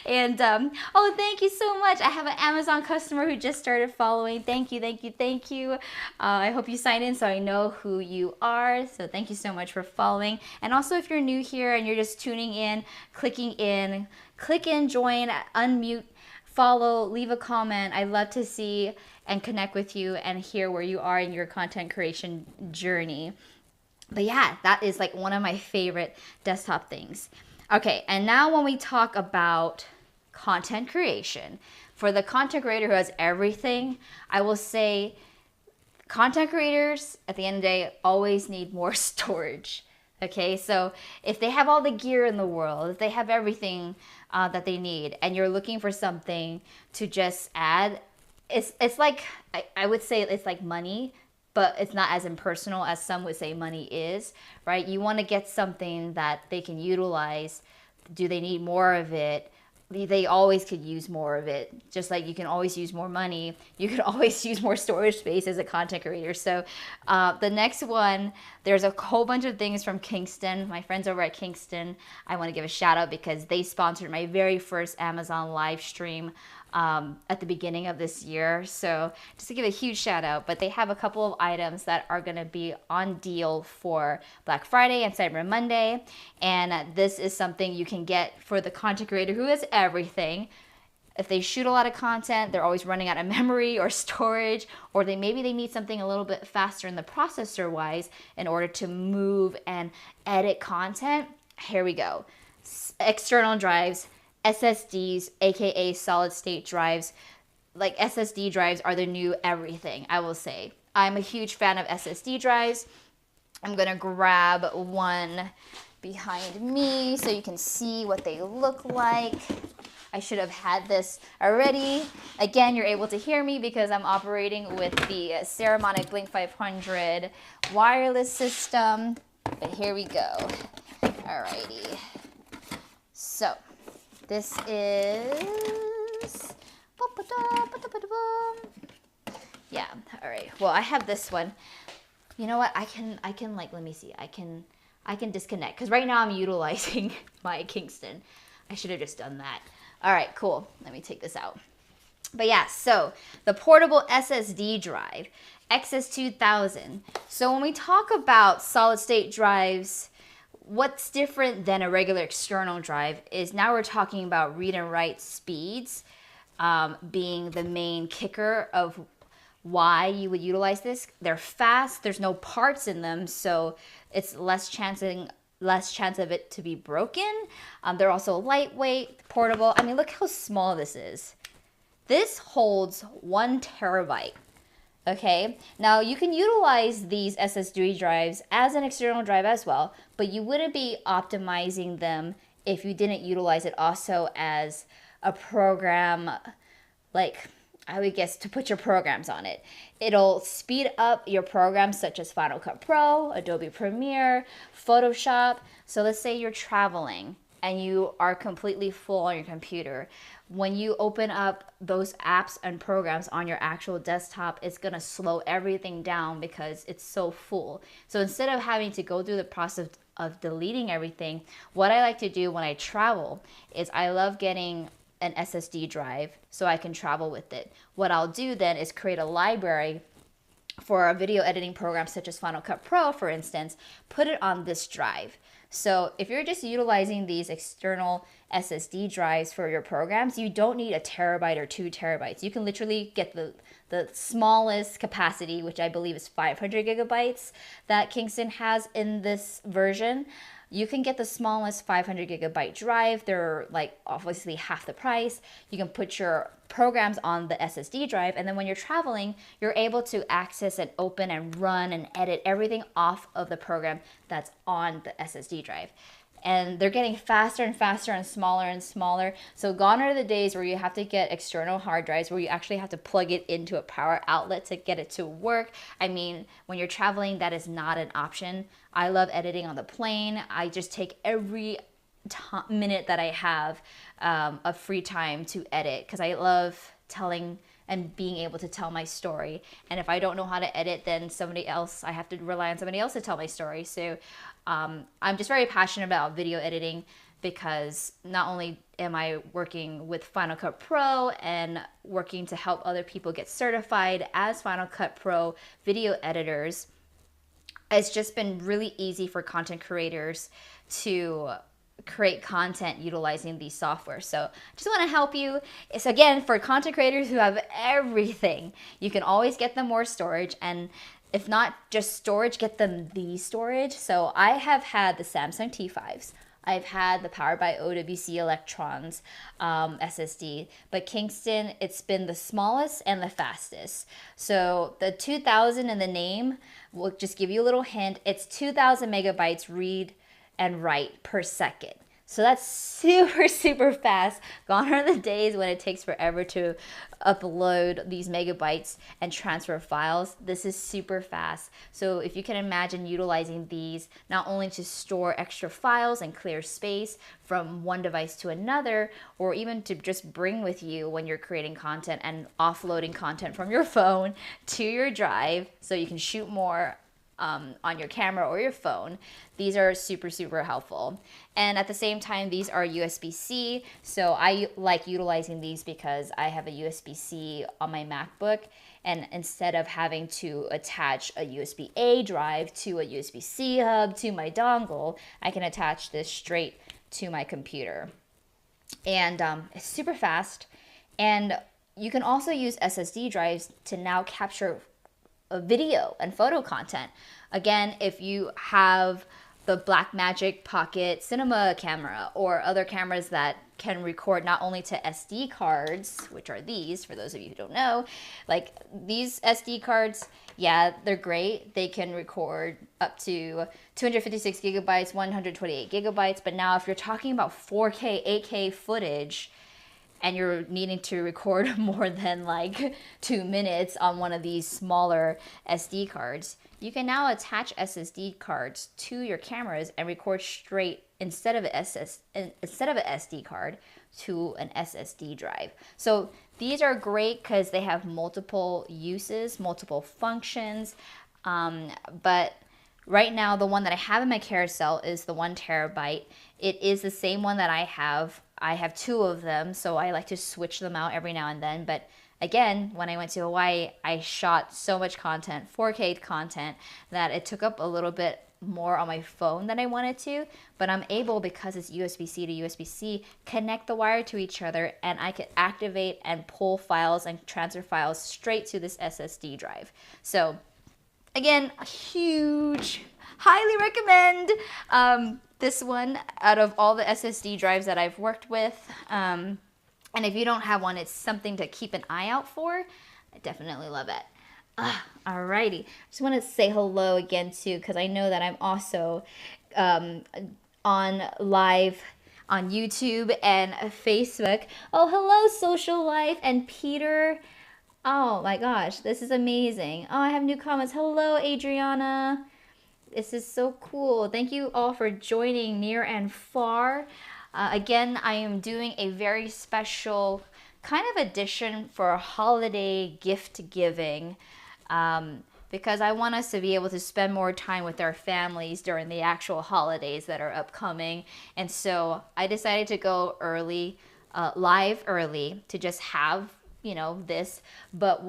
And oh, thank you so much. I have an Amazon customer who just started following. Thank you, thank you, thank you. I hope you sign in so I know who you are. So thank you so much for following. And also, if you're new here and you're just tuning in, click in, join, unmute, follow, leave a comment. I love to see and connect with you and hear where you are in your content creation journey. But yeah, that is like one of my favorite desktop things. Okay, and now when we talk about content creation, for the content creator who has everything, I will say content creators at the end of the day always need more storage. Okay, so if they have all the gear in the world, if they have everything that they need, and you're looking for something to just add, it's like, I would say it's like money, but it's not as impersonal as some would say money is, right? You want to get something that they can utilize. Do they need more of it? They always could use more of it. Just like you can always use more money, you could always use more storage space as a content creator. So the next one, there's a whole bunch of things from Kingston. My friends over at Kingston, I want to give a shout out because they sponsored my very first Amazon live stream at the beginning of this year. So just to give a huge shout out, but they have a couple of items that are going to be on deal for Black Friday and Cyber Monday. And this is something you can get for the content creator who has everything. If they shoot a lot of content, they're always running out of memory or storage, or maybe they need something a little bit faster in the processor wise in order to move and edit content. Here we go. External drives, SSDs, aka solid state drives. Like, SSD drives are the new everything, I will say. I'm a huge fan of SSD drives. I'm gonna grab one behind me so you can see what they look like. I should have had this already. Again, you're able to hear me because I'm operating with the Ceramonic Blink 500 wireless system. But here we go. Alrighty. So, this is... Yeah, alright. Well, I have this one. You know what? I can like, let me see. I can disconnect. Because right now I'm utilizing my Kingston. I should have just done that. All right, cool. Let me take this out. But yeah, so the portable SSD drive, XS2000. So when we talk about solid state drives, what's different than a regular external drive is now we're talking about read and write speeds being the main kicker of why you would utilize this. They're fast, there's no parts in them, so it's less chance of it to be broken. They're also lightweight, portable. I mean, look how small this is. This holds 1 terabyte. Okay, now you can utilize these SSD drives as an external drive as well, but you wouldn't be optimizing them if you didn't utilize it also as a program, like, I would guess, to put your programs on it. It'll speed up your programs such as Final Cut Pro, Adobe Premiere, Photoshop. So let's say you're traveling and you are completely full on your computer, when you open up those apps and programs on your actual desktop, it's going to slow everything down because it's so full. So instead of having to go through the process of deleting everything, what I like to do when I travel is I love getting an SSD drive so I can travel with it. What I'll do then is create a library for a video editing program such as Final Cut Pro, for instance, put it on this drive. So if you're just utilizing these external SSD drives for your programs, you don't need a terabyte or 2 terabytes. You can literally get the smallest capacity, which I believe is 500 gigabytes that Kingston has in this version. You can get the smallest 500 gigabyte drive. They're like obviously half the price. You can put your programs on the SSD drive, and then when you're traveling, you're able to access and open and run and edit everything off of the program that's on the SSD drive. And they're getting faster and faster and smaller. So gone are the days where you have to get external hard drives, where you actually have to plug it into a power outlet to get it to work. I mean, when you're traveling, that is not an option. I love editing on the plane. I just take every minute that I have of free time to edit, because I love telling and being able to tell my story. And if I don't know how to edit, then I have to rely on somebody else to tell my story. So I'm just very passionate about video editing, because not only am I working with Final Cut Pro and working to help other people get certified as Final Cut Pro video editors, it's just been really easy for content creators to create content utilizing these software. So I just want to help you. It's again for content creators who have everything. You can always get them more storage, and if not just storage, get them the storage. So I have had the Samsung T5s. I've had the Powered by OWC Electrons SSD, but Kingston, it's been the smallest and the fastest. So the 2000 in the name will just give you a little hint. It's 2000 megabytes read and write per second. So that's super fast. Gone are the days when it takes forever to upload these megabytes and transfer files. This is super fast. So if you can imagine utilizing these not only to store extra files and clear space from one device to another, or even to just bring with you when you're creating content and offloading content from your phone to your drive so you can shoot more on your camera or your phone. These are super helpful. And at the same time, these are USB-C. So I like utilizing these because I have a USB-C on my MacBook. And instead of having to attach a USB-A drive to a USB-C hub to my dongle, I can attach this straight to my computer. And it's super fast. And you can also use SSD drives to now capture video and photo content. Again, if you have the Blackmagic Pocket Cinema camera or other cameras that can record not only to SD cards, which are these, for those of you who don't know, like these SD cards, yeah, they're great. They can record up to 256 gigabytes, 128 gigabytes. But now if you're talking about 4K, 8K footage, and you're needing to record more than like 2 minutes on one of these smaller SD cards, you can now attach SSD cards to your cameras and record straight instead of an SD card to an SSD drive. So these are great because they have multiple uses, multiple functions, but right now, the one that I have in my carousel is the 1 terabyte. It is the same one that I have. I have 2 of them, so I like to switch them out every now and then. But again, when I went to Hawaii, I shot so much content, 4K content, that it took up a little bit more on my phone than I wanted to. But I'm able, because it's USB-C to USB-C, connect the wire to each other, and I can activate and pull files and transfer files straight to this SSD drive. So again, highly recommend this one out of all the SSD drives that I've worked with. And if you don't have one, it's something to keep an eye out for. I definitely love it. Alrighty. Just want to say hello again too, because I know that I'm also on live on YouTube and Facebook. Oh, hello, Social Life and Peter. Oh my gosh, this is amazing. Oh, I have new comments. Hello, Adriana. This is so cool. Thank you all for joining near and far. Again, I am doing a very special kind of edition for holiday gift giving. Because I want us to be able to spend more time with our families during the actual holidays that are upcoming. And so I decided to go early, live early, to just have, this. But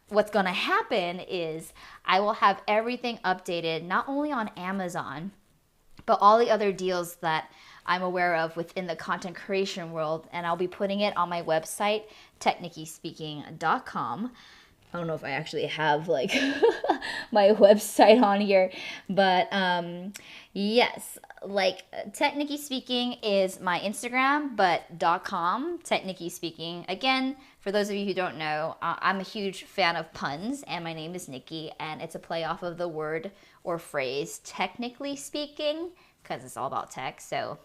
what's going to happen is I will have everything updated, not only on Amazon, but all the other deals that I'm aware of within the content creation world. And I'll be putting it on my website, TechNickiSpeaking.com. I don't know if I actually have like my website on here, but yes, like TechNicki Speaking is my Instagram, but .com, TechNicki Speaking. Again, for those of you who don't know, I'm a huge fan of puns, and my name is Nikki, and it's a play off of the word or phrase technically speaking, because it's all about tech. So,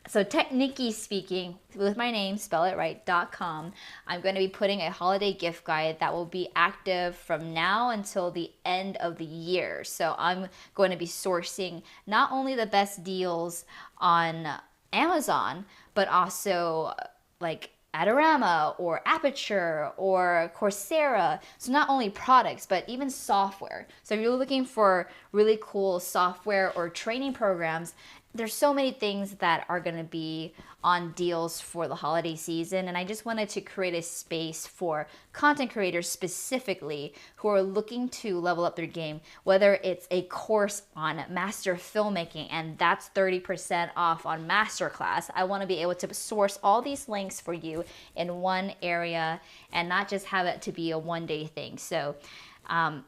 so TechNicki Speaking with my name, spell it right, .com. I'm going to be putting a holiday gift guide that will be active from now until the end of the year. So I'm going to be sourcing not only the best deals on Amazon, but also like Adorama or Aperture or Coursera. So not only products, but even software. So if you're looking for really cool software or training programs, there's so many things that are going to be on deals for the holiday season. And I just wanted to create a space for content creators specifically who are looking to level up their game, whether it's a course on master filmmaking, and that's 30% off on masterclass. I want to be able to source all these links for you in one area and not just have it to be a one-day thing. So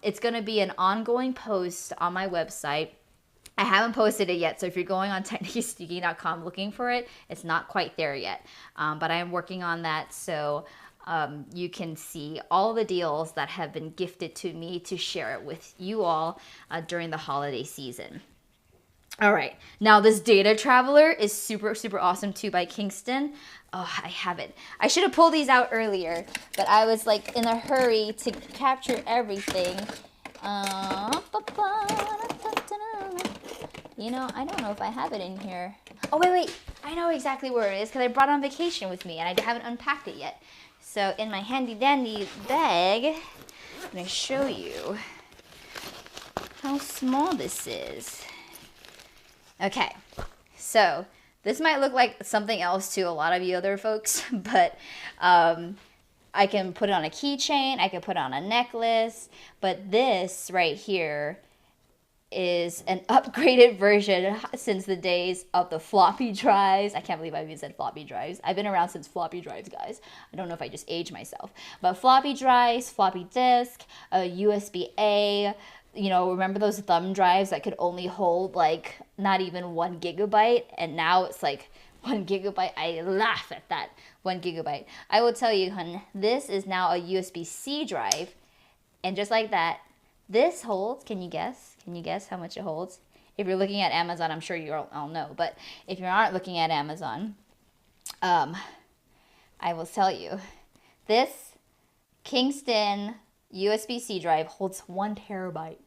it's going to be an ongoing post on my website. I haven't posted it yet, so if you're going on TechNickiSpeaking.com looking for it, it's not quite there yet. But I am working on that, so you can see all the deals that have been gifted to me to share it with you all during the holiday season. All right, now this Data Traveler is super, super awesome too by Kingston. Oh, I have it. I should have pulled these out earlier, but I was like in a hurry to capture everything. I don't know if I have it in here. Oh, wait. I know exactly where it is because I brought it on vacation with me and I haven't unpacked it yet. So in my handy dandy bag, I'm going to show you how small this is. Okay, so this might look like something else to a lot of you other folks, but I can put it on a keychain, I can put it on a necklace, but this right here is an upgraded version since the days of the floppy drives. I can't believe I even said floppy drives. I've been around since floppy drives, guys. I don't know if I just aged myself. But floppy drives, floppy disk, USB-A, remember those thumb drives that could only hold like not even 1 gigabyte? And now it's like 1 gigabyte. I laugh at that, 1 gigabyte. I will tell you, hun, this is now a USB-C drive. And just like that, this holds, can you guess? Can you guess how much it holds? If you're looking at Amazon, I'm sure you all know. But if you aren't looking at Amazon, I will tell you. This Kingston USB-C drive holds 1 terabyte.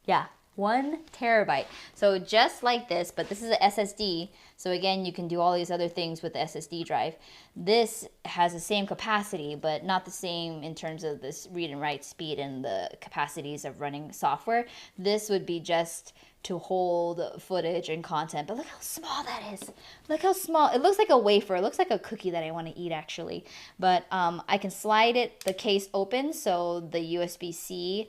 Yeah, 1 terabyte. So just like this, but this is an SSD. So again, you can do all these other things with the SSD drive. This has the same capacity, but not the same in terms of this read and write speed and the capacities of running software. This would be just to hold footage and content. But look how small that is. Look how small. It looks like a wafer. It looks like a cookie that I want to eat, actually. But I can slide the case open so the USB-C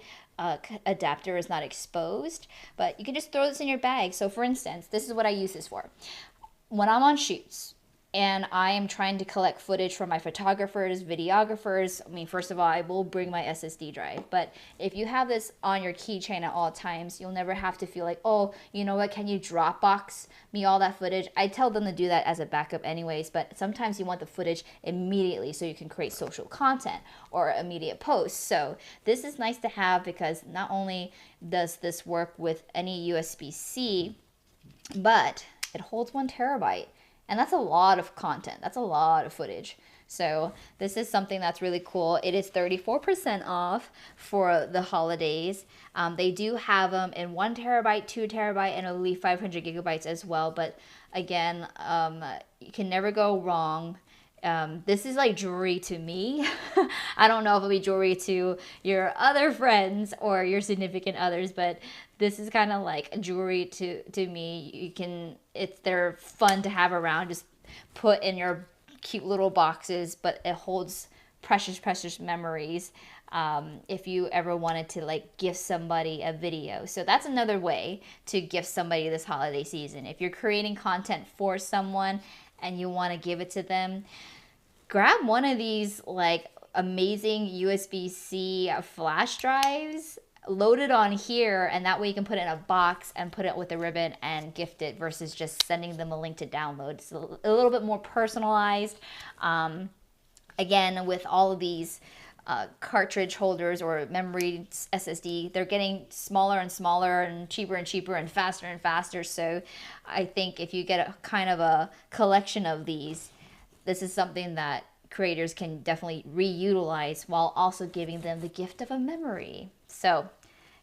adapter is not exposed, but you can just throw this in your bag. So for instance, this is what I use this for. When I'm on shoots and I am trying to collect footage from my photographers, videographers, first of all, I will bring my SSD drive, but if you have this on your keychain at all times, you'll never have to feel like, oh, you know what, can you Dropbox me all that footage? I tell them to do that as a backup anyways, but sometimes you want the footage immediately so you can create social content or immediate posts. So this is nice to have because not only does this work with any USB-C, but it holds 1 terabyte. And that's a lot of content. That's a lot of footage. So this is something that's really cool. It is 34% off for the holidays. They do have them in 1 terabyte, 2 terabyte, and I believe 500 gigabytes as well. But Again, you can never go wrong. This is like jewelry to me. I don't know if it'll be jewelry to your other friends or your significant others, but this is kind of like jewelry to me. They're fun to have around, just put in your cute little boxes, but it holds precious memories. If you ever wanted to like gift somebody a video. So that's another way to gift somebody this holiday season. If you're creating content for someone and you want to give it to them, grab one of these like amazing USB-C flash drives, load it on here, and that way you can put it in a box and put it with a ribbon and gift it versus just sending them a link to download. It's a little bit more personalized. Again, with all of these cartridge holders or memory SSD, they're getting smaller and smaller and cheaper and faster. So I think if you get a kind of a collection of these, this is something that creators can definitely reutilize while also giving them the gift of a memory. So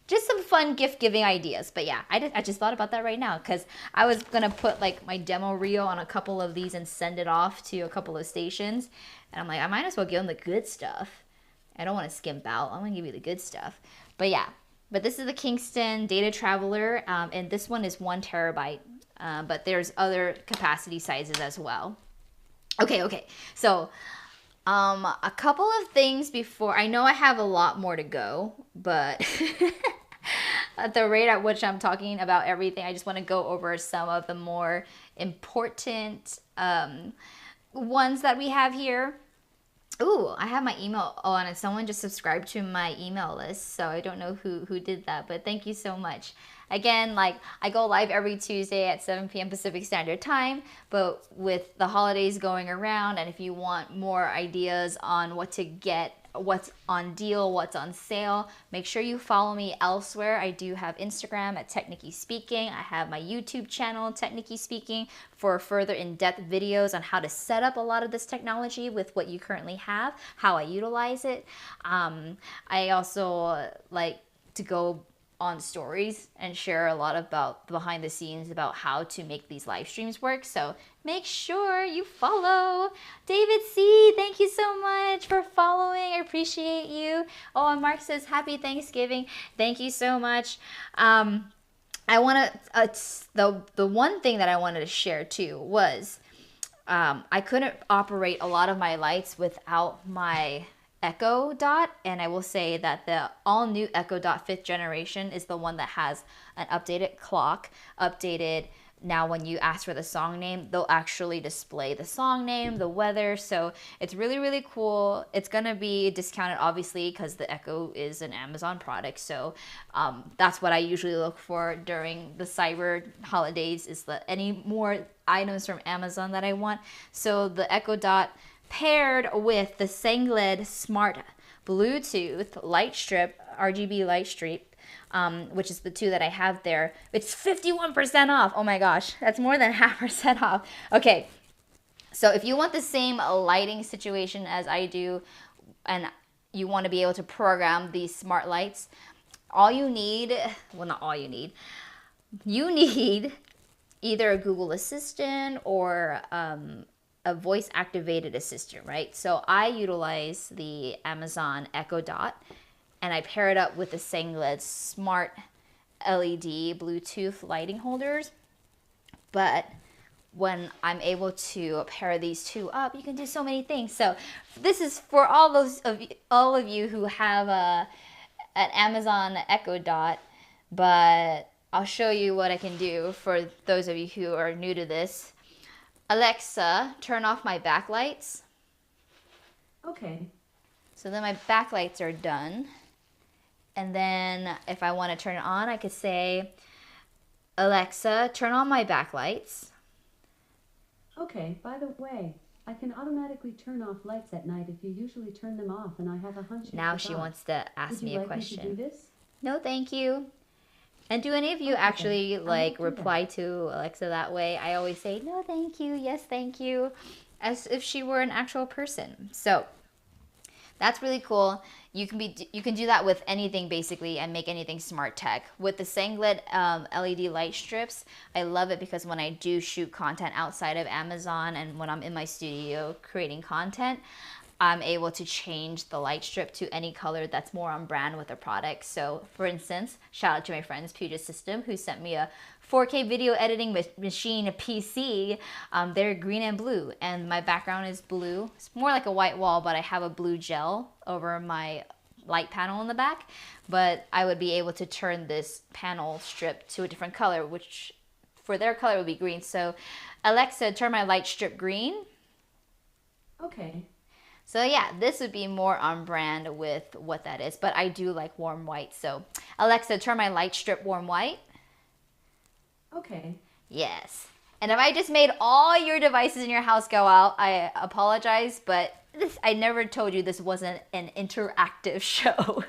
just some fun gift giving ideas. But yeah, I just thought about that right now because I was gonna put like my demo reel on a couple of these and send it off to a couple of stations, and I'm like, I might as well give them the good stuff. I don't want to skimp out. I'm gonna give you the good stuff. But yeah, but this is the Kingston Data Traveler, and this one is 1 terabyte, but there's other capacity sizes as well. Okay. So a couple of things before, I know I have a lot more to go, but at the rate at which I'm talking about everything, I just want to go over some of the more important ones that we have here. Ooh, I have my email on, and someone just subscribed to my email list, so I don't know who did that, but thank you so much. Again, like, I go live every Tuesday at 7 p.m. Pacific Standard Time, but with the holidays going around, and if you want more ideas on what to get, what's on deal, what's on sale, make sure you follow me elsewhere. I do have Instagram at TechNicki Speaking. I have my YouTube channel, TechNicki Speaking, for further in-depth videos on how to set up a lot of this technology with what you currently have, how I utilize it. I also like to go on stories and share a lot about behind the scenes about how to make these live streams work. So make sure you follow. David C, thank you so much for following. I appreciate you. Oh, and Mark says happy Thanksgiving. Thank you so much. I want to the one thing that I wanted to share too was I couldn't operate a lot of my lights without my Echo Dot, and I will say that the all new Echo Dot 5th generation is the one that has an updated clock, updated. Now when you ask for the song name, they'll actually display the song name, the weather. So it's really cool. It's gonna be discounted obviously because the Echo is an Amazon product. So that's what I usually look for during the cyber holidays, is any more items from Amazon that I want. So the Echo Dot paired with the Sangled Smart Bluetooth light strip, RGB light strip, which is the two that I have there. It's 51% off. Oh my gosh, that's more than 0.5% off. Okay, so if you want the same lighting situation as I do, and you want to be able to program these smart lights, all you need, well, not all you need either a Google Assistant or a voice activated assistant, right? So I utilize the Amazon Echo Dot, and I pair it up with the Sangled Smart LED Bluetooth lighting holders. But when I'm able to pair these two up, you can do so many things. So this is for all of you who have an Amazon Echo Dot, but I'll show you what I can do for those of you who are new to this. Alexa, turn off my backlights. Okay. So then my backlights are done. And then if I want to turn it on, I could say, Alexa, turn on my backlights. Okay, by the way, I can automatically turn off lights at night if you usually turn them off, and I have a hunch. Now she wants to ask me a question. Would you like me to do this? No, thank you. And do any of you actually like reply to Alexa that way? I always say, no, thank you. Yes, thank you. As if she were an actual person. So that's really cool. you can do that with anything basically and make anything smart tech. With the Sanglet LED light strips, I love it because when I do shoot content outside of Amazon and when I'm in my studio creating content, I'm able to change the light strip to any color that's more on brand with the product. So for instance, shout out to my friends Puget System who sent me a 4K video editing machine, a PC. They're green and blue and my background is blue. It's more like a white wall, but I have a blue gel over my light panel in the back. But I would be able to turn this panel strip to a different color, which for their color would be green. So Alexa, turn my light strip green. Okay. So yeah, this would be more on brand with what that is, but I do like warm white. So Alexa, turn my light strip warm white. Okay. Yes. And if I just made all your devices in your house go out, I apologize, but I never told you this wasn't an interactive show.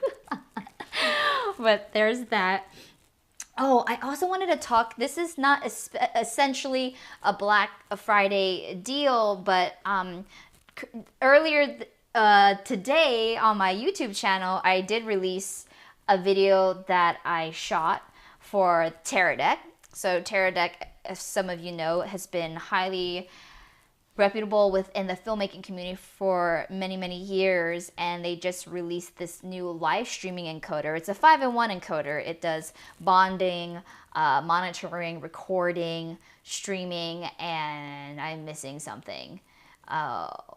But there's that. Oh, I also wanted to talk, this is not essentially a Black Friday deal, but earlier today on my YouTube channel, I did release a video that I shot for Teradek. So Teradek, as some of you know, has been highly reputable within the filmmaking community for many, many years, and they just released this new live streaming encoder. It's a 5-in-1 encoder. It does bonding, monitoring, recording, streaming, and I'm missing something.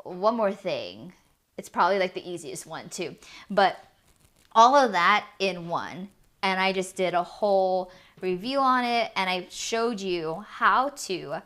One more thing. It's probably like the easiest one too, but all of that in one. And I just did a whole review on it, and I showed you how to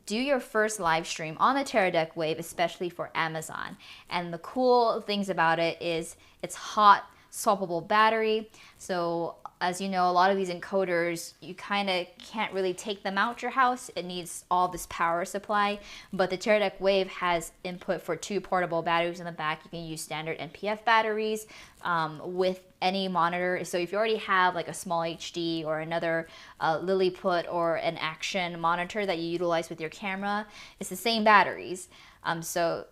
do your first live stream on the Teradek Wave, especially for Amazon. And the cool things about it is it's hot swappable battery. So as you know, a lot of these encoders, you kind of can't really take them out your house. It needs all this power supply, but the Teradek Wave has input for 2 portable batteries in the back. You can use standard NPF batteries with any monitor. So if you already have like a small HD or another Lilliput or an Action monitor that you utilize with your camera, it's the same batteries. So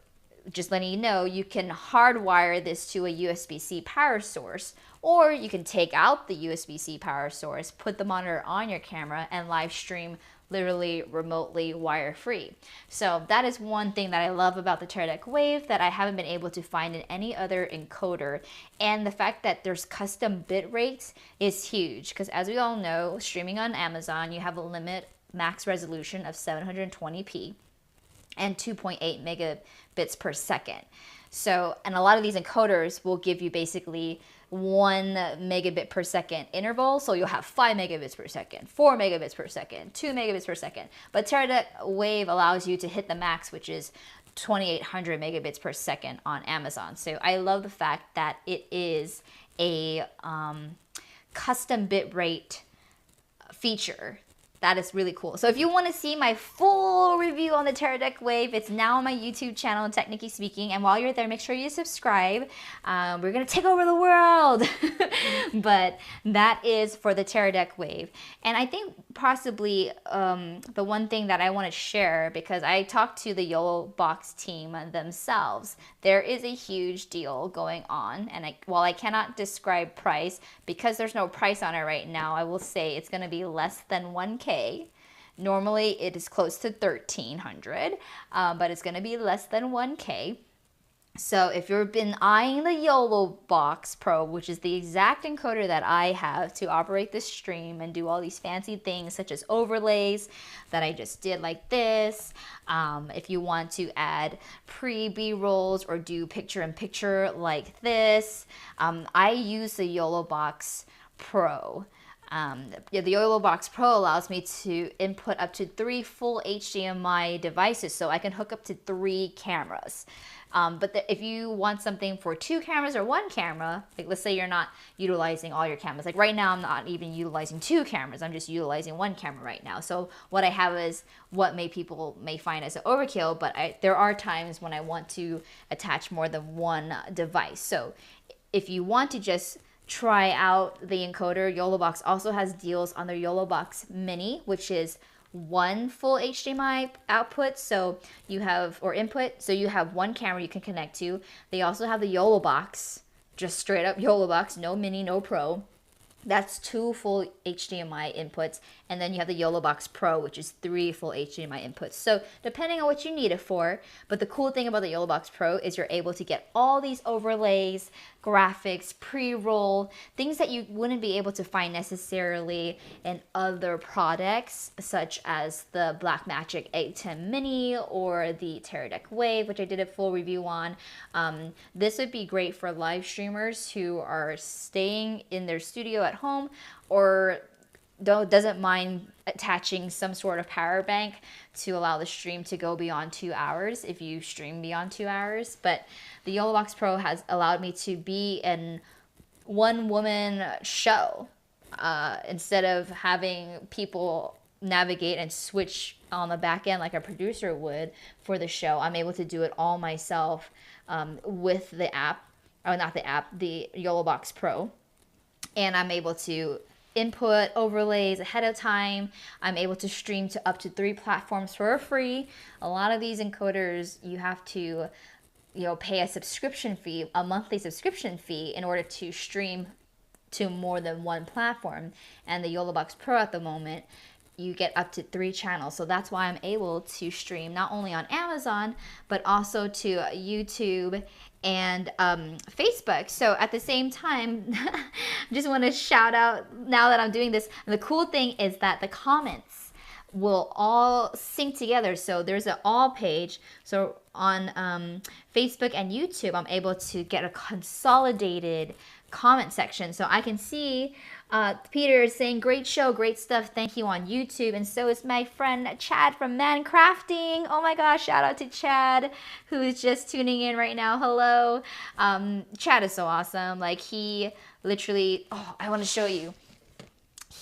just letting you know, you can hardwire this to a USB-C power source, or you can take out the USB-C power source, put the monitor on your camera, and live stream literally remotely wire-free. So that is one thing that I love about the Teradek Wave that I haven't been able to find in any other encoder. And the fact that there's custom bit rates is huge, because as we all know, streaming on Amazon, you have a limit max resolution of 720p and 2.8 megabits per second. So, and a lot of these encoders will give you basically 1 megabit per second interval. So you'll have 5 megabits per second, 4 megabits per second, 2 megabits per second. But Teradek Wave allows you to hit the max, which is 2800 megabits per second on Amazon. So I love the fact that it is a custom bitrate feature. That is really cool. So if you want to see my full review on the Teradek Wave, it's now on my YouTube channel, TechNicki Speaking. And while you're there, make sure you subscribe. We're going to take over the world. But that is for the Teradek Wave. And I think possibly the one thing that I want to share, because I talked to the YOLO Box team themselves, there is a huge deal going on. And while I cannot describe price, because there's no price on it right now, I will say it's going to be less than 1K. Normally it is close to 1,300, but it's going to be less than 1K. So if you've been eyeing the YOLO Box Pro, which is the exact encoder that I have to operate this stream and do all these fancy things such as overlays that I just did like this, if you want to add pre-B-rolls or do picture-in-picture like this, I use the YOLO Box Pro. The YOLO Box Pro allows me to input up to 3 full HDMI devices, so I can hook up to 3 cameras. But if you want something for 2 cameras or 1 camera, like let's say you're not utilizing all your cameras. Like right now, I'm not even utilizing 2 cameras. I'm just utilizing 1 camera right now. So what I have is what people may find as an overkill, but there are times when I want to attach more than 1 device. So if you want to just try out the encoder, YOLO Box also has deals on their YOLO Box Mini, which is 1 full HDMI output, so you have, or input, so you have 1 camera you can connect to. They also have the YOLO Box just straight up YOLO box, no mini, no pro. That's 2 full HDMI inputs, and then you have the YOLO Box Pro, which is 3 full HDMI inputs. So depending on what you need it for, but the cool thing about the YOLO Box Pro is you're able to get all these overlays, graphics, pre-roll, things that you wouldn't be able to find necessarily in other products, such as the Blackmagic 810 Mini or the Teradek Wave, which I did a full review on. This would be great for live streamers who are staying in their studio at home or doesn't mind attaching some sort of power bank to allow the stream to go beyond 2 hours if you stream beyond 2 hours. But the YOLO Box Pro has allowed me to be in one-woman show instead of having people navigate and switch on the back end like a producer would for the show. I'm able to do it all myself with the app, or not the app, the YOLO Box Pro. And I'm able to input overlays ahead of time. I'm able to stream to up to 3 platforms for free. A lot of these encoders, you have to, pay a subscription fee, a monthly subscription fee, in order to stream to more than one platform. And the YOLO Box Pro at the moment, you get up to 3 channels. So that's why I'm able to stream not only on Amazon, but also to YouTube and Facebook. So at the same time, I just want to shout out, now that I'm doing this, the cool thing is that the comments will all sync together. So there's an all page. So on Facebook and YouTube, I'm able to get a consolidated comment section. So I can see Peter is saying, great show, great stuff, thank you, on YouTube. And so is my friend Chad from Man Crafting. Oh my gosh, shout out to Chad, who is just tuning in right now. Hello. Chad is so awesome. Like, he literally, I want to show you.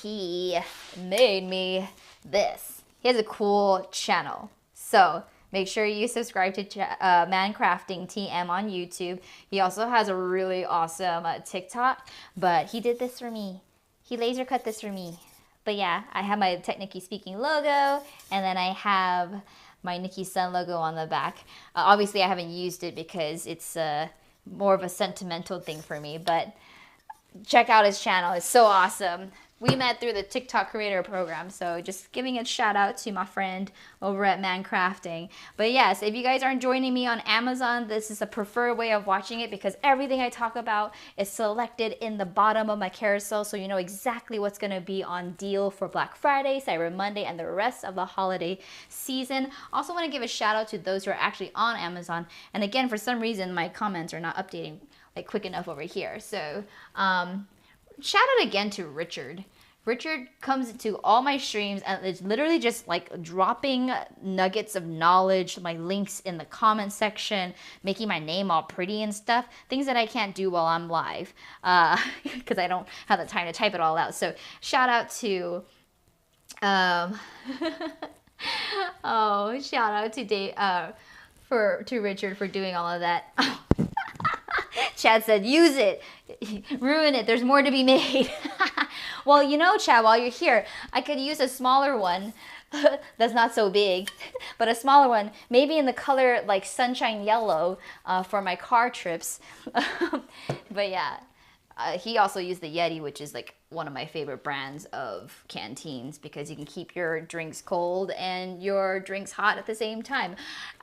He made me this. He has a cool channel. So make sure you subscribe to Man Crafting TM on YouTube. He also has a really awesome TikTok, but he did this for me. He laser cut this for me. But yeah, I have my TechNicki Speaking logo, and then I have my Nikki Sun logo on the back. Obviously, I haven't used it because it's more of a sentimental thing for me, but check out his channel. It's so awesome. We met through the TikTok creator program, so just giving a shout out to my friend over at Man Crafting. But yes, if you guys aren't joining me on Amazon, this is a preferred way of watching it because everything I talk about is selected in the bottom of my carousel, so you know exactly what's going to be on deal for Black Friday, Cyber Monday, and the rest of the holiday season. Also want to give a shout out to those who are actually on Amazon. And again, for some reason, my comments are not updating like quick enough over here. So shout out again to Richard. Richard comes to all my streams and it's literally just like dropping nuggets of knowledge, my links in the comment section, making my name all pretty and stuff. Things that I can't do while I'm live because I don't have the time to type it all out. So shout out to, shout out to Dave, to Richard for doing all of that. Chad said, use it, ruin it, there's more to be made. Well, you know, Chad, while you're here, I could use a smaller one that's not so big, but a smaller one, maybe in the color like sunshine yellow for my car trips. But yeah, he also used the Yeti, which is like one of my favorite brands of canteens because you can keep your drinks cold and your drinks hot at the same time.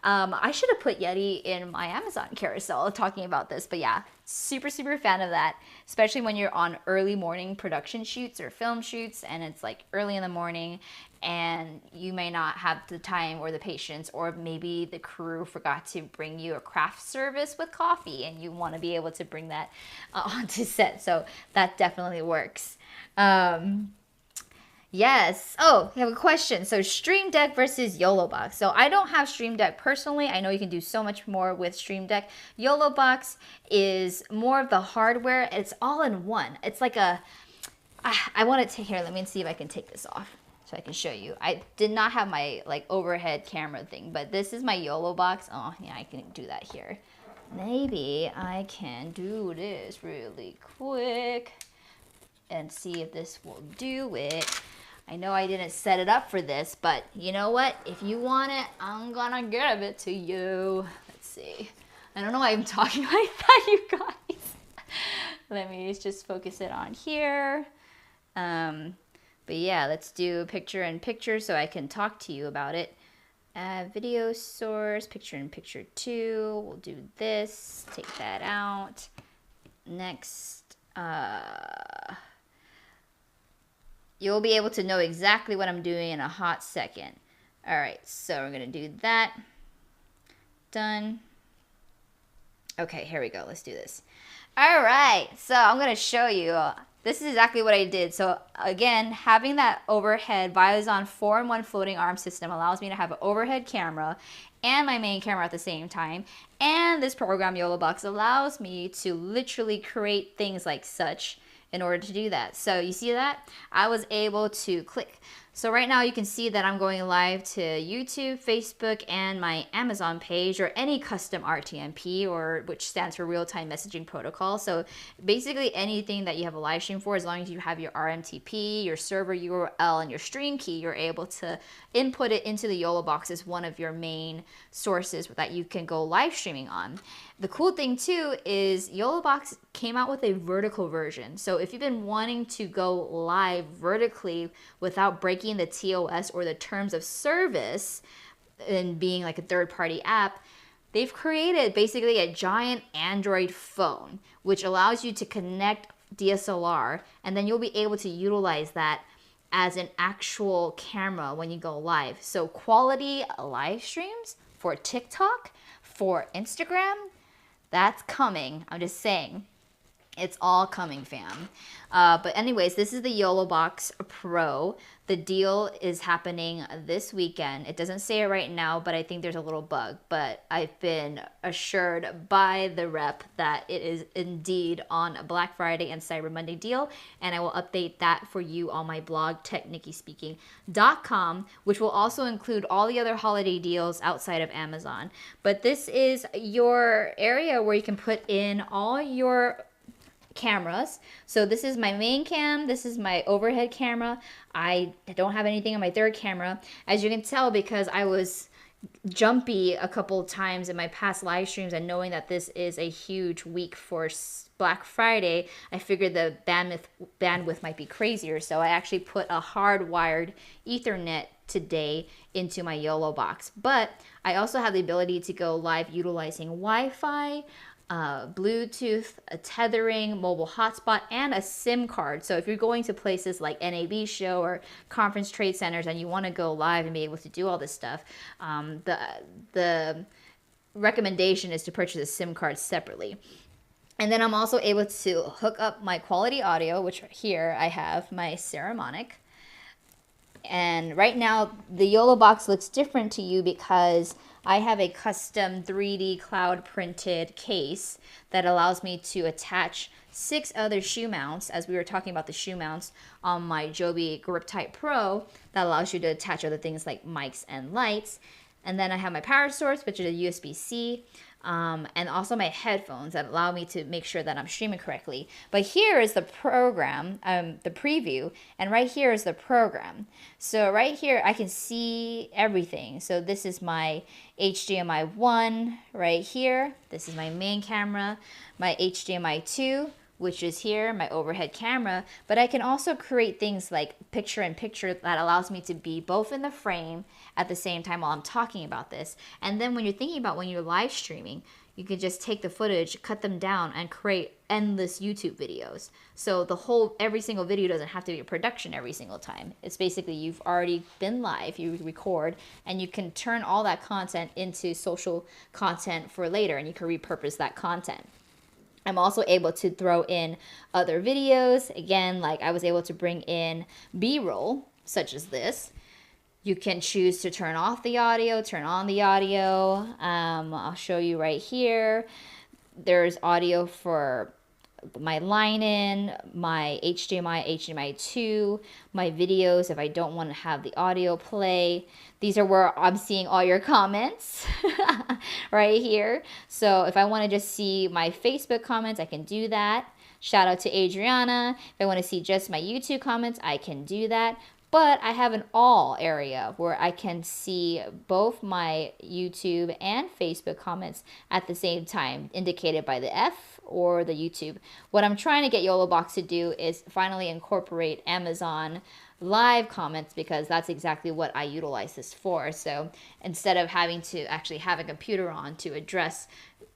I should have put Yeti in my Amazon carousel talking about this, but yeah, super fan of that, especially when you're on early morning production shoots or film shoots and it's like early in the morning and you may not have the time or the patience, or maybe the crew forgot to bring you a craft service with coffee and you want to be able to bring that onto set. So that definitely works. Yes. Oh, I have a question. So Stream Deck versus YOLO Box. So I don't have Stream Deck personally. I know you can do so much more with Stream Deck. YOLO Box is more of the hardware. It's all in one. It's like a, I want to take here. Let me see if I can take this off so I can show you. I did not have my like overhead camera thing, but this is my YOLO Box. Oh yeah, I can do that here. Maybe I can do this really quick and see if this will do it. I know I didn't set it up for this, but you know what? If you want it, I'm gonna give it to you. Let's see. I don't know why I'm talking like that, you guys. Let me just focus it on here. But yeah, let's do picture in picture so I can talk to you about it. Video source, picture in picture 2. We'll do this, take that out. Next, you'll be able to know exactly what I'm doing in a hot second. All right, so we're gonna do that. Done. Okay, here we go. Let's do this. All right, so I'm gonna show you. This is exactly what I did. So again, having that overhead Vizon 4-in-1 floating arm system allows me to have an overhead camera and my main camera at the same time. And this program, YOLO Box, allows me to literally create things like such in order to do that. So you see that? I was able to click. So right now you can see that I'm going live to YouTube, Facebook, and my Amazon page, or any custom RTMP, or which stands for real-time messaging protocol. So basically anything that you have a live stream for, as long as you have your RMTP, your server URL, and your stream key, you're able to input it into the YOLO Box as one of your main sources that you can go live streaming on. The cool thing too is YOLO Box came out with a vertical version. So if you've been wanting to go live vertically without breaking the TOS or the terms of service and being like a third-party app, they've created basically a giant Android phone, which allows you to connect DSLR, and then you'll be able to utilize that as an actual camera when you go live. So quality live streams for TikTok, for Instagram, that's coming. I'm just saying. It's all coming, fam. But anyways, this is the YOLO Box Pro. The deal is happening this weekend. It doesn't say it right now, but I think there's a little bug. But I've been assured by the rep that it is indeed on a Black Friday and Cyber Monday deal. And I will update that for you on my blog, TechNickiSpeaking.com, which will also include all the other holiday deals outside of Amazon. But this is your area where you can put in all your cameras. So this is my main cam, this is my overhead camera. I don't have anything on my third camera, as you can tell, because I was jumpy a couple times in my past live streams, and knowing that this is a huge week for Black Friday, I figured the bandwidth might be crazier, so I actually put a hardwired Ethernet today into my YOLO Box. But I also have the ability to go live utilizing Wi-Fi, Bluetooth, a tethering, mobile hotspot, and a SIM card. So if you're going to places like NAB Show or conference trade centers and you want to go live and be able to do all this stuff, the recommendation is to purchase a SIM card separately. And then I'm also able to hook up my quality audio, which here I have my Ceramonic. And right now the YOLO Box looks different to you because I have a custom 3D cloud printed case that allows me to attach 6 other shoe mounts, as we were talking about the shoe mounts on my Joby Grip Type Pro, that allows you to attach other things like mics and lights. And then I have my power source, which is a USB-C, and also my headphones that allow me to make sure that I'm streaming correctly. But here is the program, the preview, and right here is the program. So right here I can see everything. So this is my HDMI 1 right here. This is my main camera, my HDMI 2, which is here, my overhead camera. But I can also create things like picture-in-picture that allows me to be both in the frame at the same time while I'm talking about this. And then when you're thinking about when you're live streaming, you can just take the footage, cut them down, and create endless YouTube videos. So every single video doesn't have to be a production every single time. It's basically you've already been live, you record, and you can turn all that content into social content for later, and you can repurpose that content. I'm also able to throw in other videos. Again, like I was able to bring in B-roll, such as this. You can choose to turn off the audio, turn on the audio. I'll show you right here. There's audio for my line in, my HDMI, HDMI 2, my videos if I don't want to have the audio play. These are where I'm seeing all your comments right here. So if I want to just see my Facebook comments, I can do that. Shout out to Adriana. If I want to see just my YouTube comments, I can do that. but I have an all area where I can see both my YouTube and Facebook comments at the same time, indicated by the F or the YouTube. What I'm trying to get YOLObox to do is finally incorporate Amazon live comments, because that's exactly what I utilize this for. So instead of having to actually have a computer on to address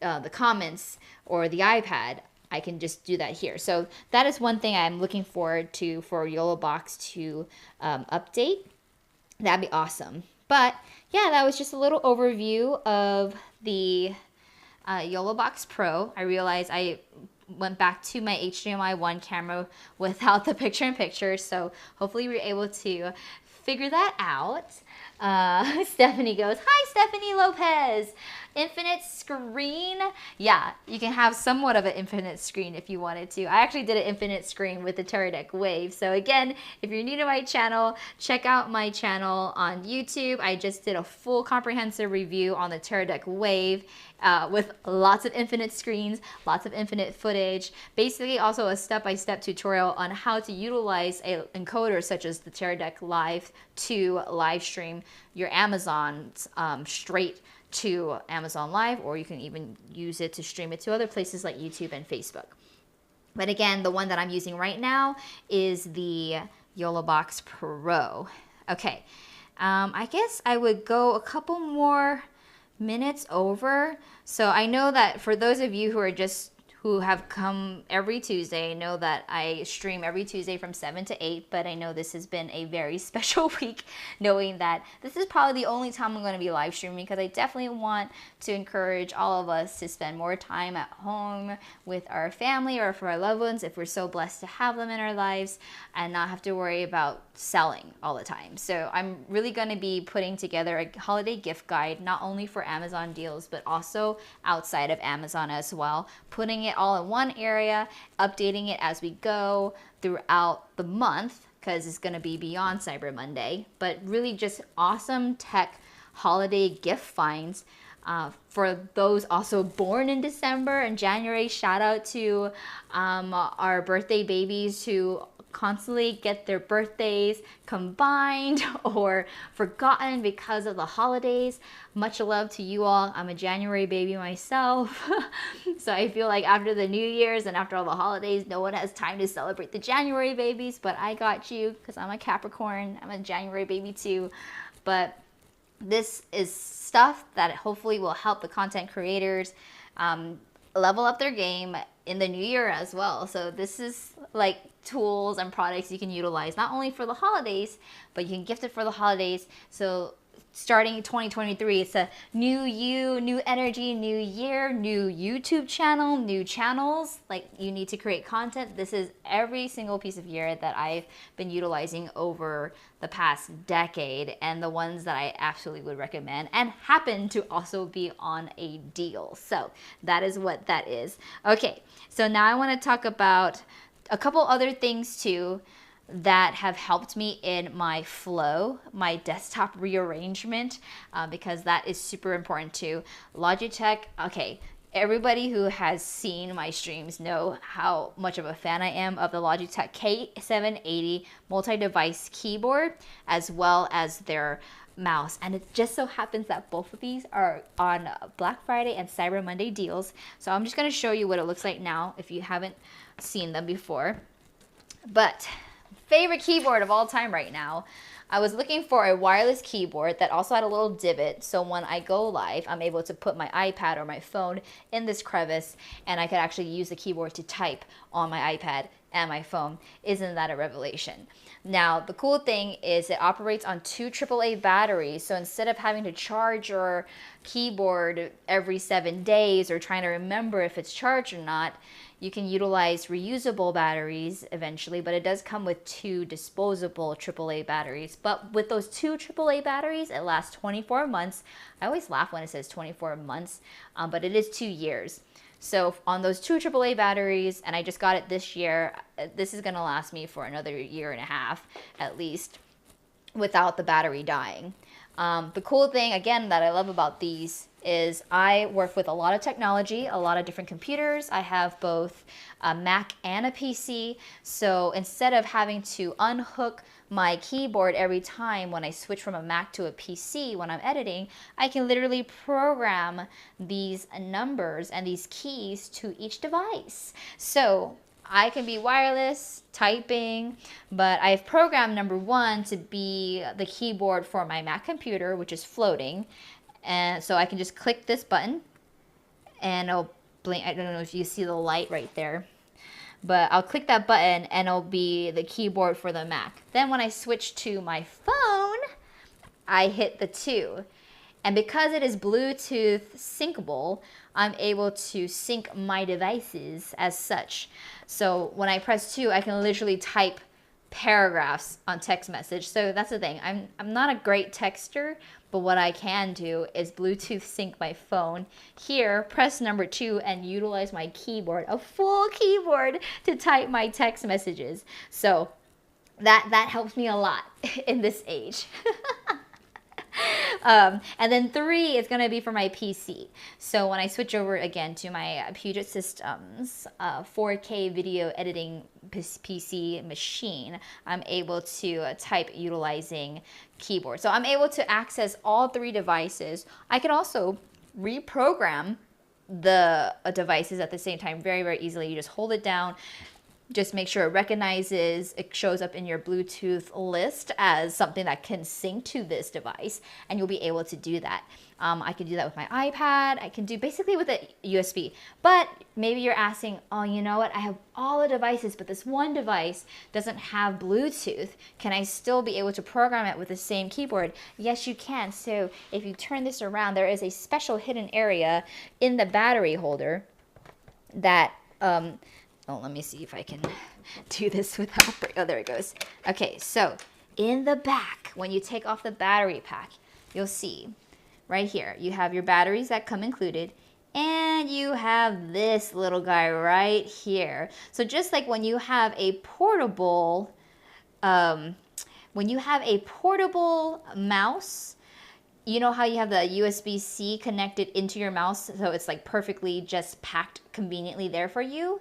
the comments or the iPad, I can just do that here. So that is one thing I'm looking forward to for YOLObox to update. That'd be awesome. But yeah, that was just a little overview of the YOLObox Pro. I realized I went back to my HDMI 1 camera without the picture-in-picture, so hopefully we're able to figure that out. Stephanie goes, "Hi, Stephanie Lopez. Infinite screen?" Yeah, you can have somewhat of an infinite screen if you wanted to. I actually did an infinite screen with the Teradek Wave. So again, if you're new to my channel, check out my channel on YouTube. I just did a full comprehensive review on the Teradek Wave with lots of infinite screens, lots of infinite footage. Basically also a step-by-step tutorial on how to utilize an encoder such as the Teradek Live to live stream your Amazons straight to Amazon Live, or you can even use it to stream it to other places like YouTube and Facebook. But again, the one that I'm using right now is the YOLObox Pro. Okay, I guess I would go a couple more minutes over. So I know that for those of you who have come every Tuesday, know that I stream every Tuesday from 7 to 8, but I know this has been a very special week, knowing that this is probably the only time I'm going to be live streaming, because I definitely want to encourage all of us to spend more time at home with our family or for our loved ones, if we're so blessed to have them in our lives, and not have to worry about selling all the time. So I'm really going to be putting together a holiday gift guide, not only for Amazon deals, but also outside of Amazon as well, putting it all in one area, updating it as we go throughout the month, because it's going to be beyond Cyber Monday, but really just awesome tech holiday gift finds for those also born in December and January. Shout out to our birthday babies who constantly get their birthdays combined or forgotten because of the holidays. Much love to you all. I'm a January baby myself. So I feel like after the New Year's and after all the holidays, no one has time to celebrate the January babies, but I got you because I'm a Capricorn. I'm a January baby too. But this is stuff that hopefully will help the content creators level up their game in the new year as well. So this is like tools and products you can utilize not only for the holidays, but you can gift it for the holidays. So starting 2023, it's a new you, new energy, new year, new YouTube channel, new channels. Like, you need to create content. This is every single piece of gear that I've been utilizing over the past decade, and the ones that I absolutely would recommend and happen to also be on a deal. So that is what that is. Okay, so now I want to talk about a couple other things too that have helped me in my flow, my desktop rearrangement, because that is super important too. Logitech, okay, everybody who has seen my streams know how much of a fan I am of the Logitech K780 multi-device keyboard, as well as their mouse. And it just so happens that both of these are on Black Friday and Cyber Monday deals. So I'm just going to show you what it looks like now if you haven't seen them before. But favorite keyboard of all time right now, I was looking for a wireless keyboard that also had a little divot, so when I go live, I'm able to put my iPad or my phone in this crevice, and I could actually use the keyboard to type on my iPad and my phone. Isn't that a revelation? Now, the cool thing is it operates on 2 AAA batteries, so instead of having to charge your keyboard every 7 days or trying to remember if it's charged or not, you can utilize reusable batteries eventually, but it does come with 2 disposable AAA batteries. But with those 2 AAA batteries, it lasts 24 months. I always laugh when it says 24 months, but it is 2 years. So on those 2 AAA batteries, and I just got it this year, this is gonna last me for another 1.5 years at least, without the battery dying. The cool thing, again, that I love about these is I work with a lot of technology, a lot of different computers. I have both a Mac and a PC. So instead of having to unhook my keyboard every time when I switch from a Mac to a PC when I'm editing, I can literally program these numbers and these keys to each device. So I can be wireless, typing, but I've programmed number 1 to be the keyboard for my Mac computer, which is floating. And so I can just click this button and it'll blink. I don't know if you see the light right there, but I'll click that button and it'll be the keyboard for the Mac. Then when I switch to my phone, I hit the 2. And because it is Bluetooth syncable, I'm able to sync my devices as such. So when I press 2, I can literally type paragraphs on text message. So that's the thing. I'm not a great texter, but what I can do is Bluetooth sync my phone. Here, press number 2 and utilize my keyboard, a full keyboard, to type my text messages. So that helps me a lot in this age. And then 3 is going to be for my PC. So when I switch over again to my Puget Systems 4K video editing PC machine, I'm able to type utilizing keyboard. So I'm able to access all 3 devices. I can also reprogram the devices at the same time very, very easily. You just hold it down. Just make sure it recognizes, it shows up in your Bluetooth list as something that can sync to this device, and you'll be able to do that. I can do that with my iPad. I can do basically with a USB. But maybe you're asking, oh, you know what? I have all the devices, but this one device doesn't have Bluetooth. Can I still be able to program it with the same keyboard? Yes, you can. So if you turn this around, there is a special hidden area in the battery holder that... Oh, let me see if I can do this without... Oh, there it goes. Okay, so in the back, when you take off the battery pack, you'll see right here, you have your batteries that come included, and you have this little guy right here. So just like when you have a portable, mouse, you know how you have the USB-C connected into your mouse, so it's like perfectly just packed conveniently there for you?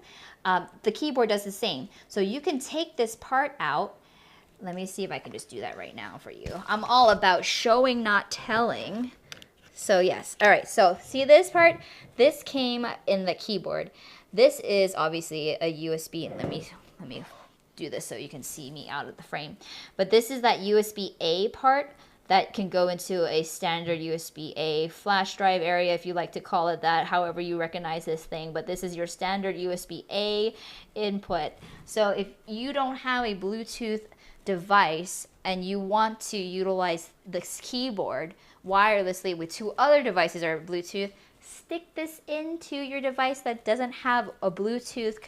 The keyboard does the same. So you can take this part out. Let me see if I can just do that right now for you. I'm all about showing, not telling. So yes, all right, so see this part? This came in the keyboard. This is obviously a USB, and let me do this so you can see me out of the frame. But this is that USB-A part that can go into a standard USB-A flash drive area, if you like to call it that, however you recognize this thing. But this is your standard USB-A input. So if you don't have a Bluetooth device and you want to utilize this keyboard wirelessly with 2 other devices or Bluetooth, stick this into your device that doesn't have a Bluetooth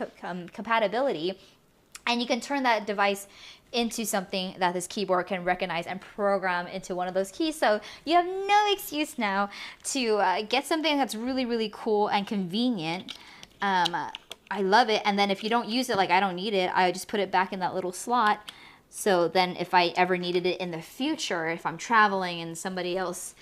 compatibility, and you can turn that device into something that this keyboard can recognize and program into one of those keys. So you have no excuse now to get something that's really, really cool and convenient. I love it. And then if you don't use it, like I don't need it, I just put it back in that little slot. So then if I ever needed it in the future, if I'm traveling and somebody else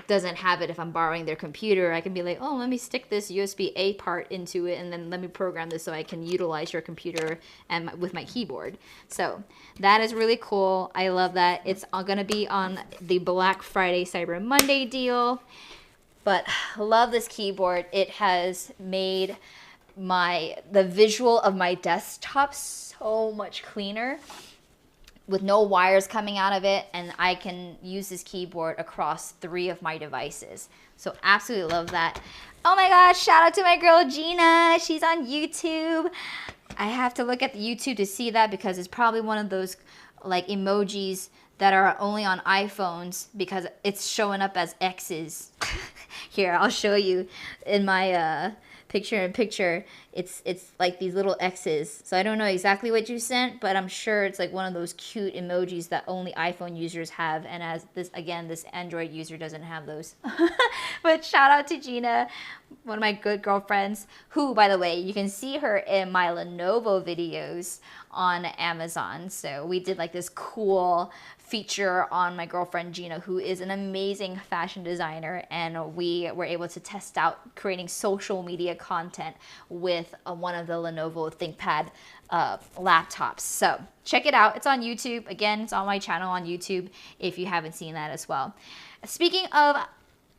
doesn't have it, if I'm borrowing their computer, I can be like, oh, let me stick this USB-A part into it, and then let me program this so I can utilize your computer and with my keyboard. So that is really cool. I love that. It's going to be on the Black Friday Cyber Monday deal, but love this keyboard. It has made the visual of my desktop so much cleaner, with no wires coming out of it, and I can use this keyboard across 3 of my devices. So absolutely love that. Oh my gosh, shout out to my girl Gina. She's on YouTube. I have to look at the YouTube to see that because it's probably one of those like emojis that are only on iPhones because it's showing up as X's. Here, I'll show you in my picture-in-picture. It's like these little X's. So I don't know exactly what you sent, but I'm sure it's like one of those cute emojis that only iPhone users have. And as this, again, this Android user doesn't have those. But shout out to Gina, one of my good girlfriends, who, by the way, you can see her in my Lenovo videos on Amazon. So we did like this cool feature on my girlfriend Gina, who is an amazing fashion designer, and we were able to test out creating social media content with one of the Lenovo ThinkPad laptops. So check it out. It's on YouTube. Again, it's on my channel on YouTube if you haven't seen that as well. Speaking of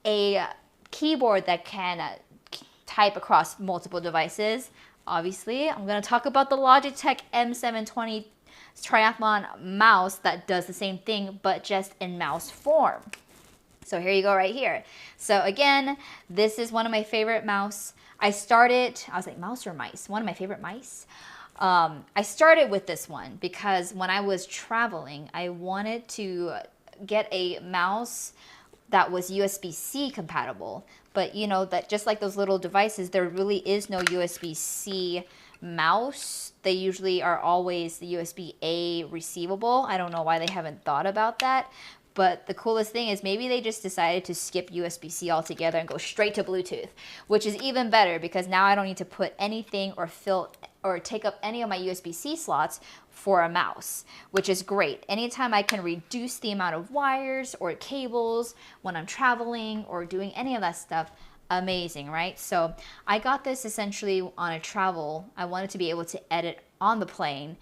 a keyboard that can type across multiple devices, obviously I'm going to talk about the Logitech M720 Triathlon mouse that does the same thing but just in mouse form. So here you go right here. So again, this is one of my favorite mouse. I was like, mouse or mice? One of my favorite mice. I started with this one because when I was traveling, I wanted to get a mouse that was USB-C compatible. But you know that just like those little devices, there really is no USB-C mouse. They usually are always the USB-A receivable. I don't know why they haven't thought about that. But the coolest thing is maybe they just decided to skip USB-C altogether and go straight to Bluetooth, which is even better because now I don't need to put anything or take up any of my USB-C slots for a mouse, which is great. Anytime I can reduce the amount of wires or cables when I'm traveling or doing any of that stuff, amazing, right? So I got this essentially on a travel. I wanted to be able to edit on the plane.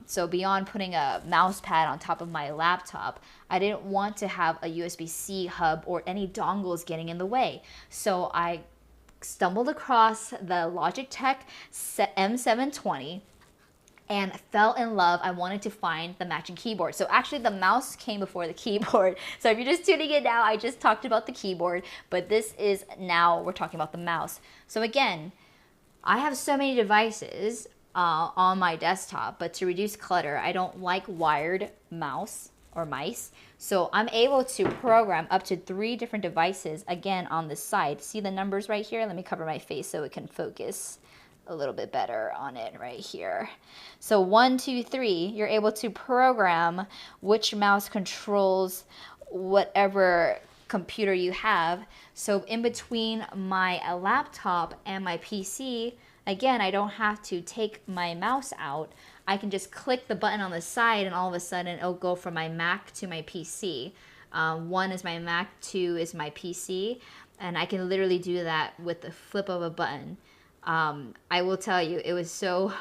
So beyond putting a mouse pad on top of my laptop, I didn't want to have a USB-C hub or any dongles getting in the way. So I stumbled across the Logitech M720 and fell in love. I wanted to find the matching keyboard. So actually the mouse came before the keyboard. So if you're just tuning in now, I just talked about the keyboard, but this is now we're talking about the mouse. So again, I have so many devices on my desktop, but to reduce clutter, I don't like wired mouse or mice. So I'm able to program up to 3 different devices again on the side. See the numbers right here? Let me cover my face so it can focus a little bit better on it right here. So 1, 2, 3, you're able to program which mouse controls whatever computer you have. So in between my laptop and my PC, again, I don't have to take my mouse out. I can just click the button on the side and all of a sudden it'll go from my Mac to my PC. 1 is my Mac, 2 is my PC, and I can literally do that with the flip of a button. I will tell you, it was so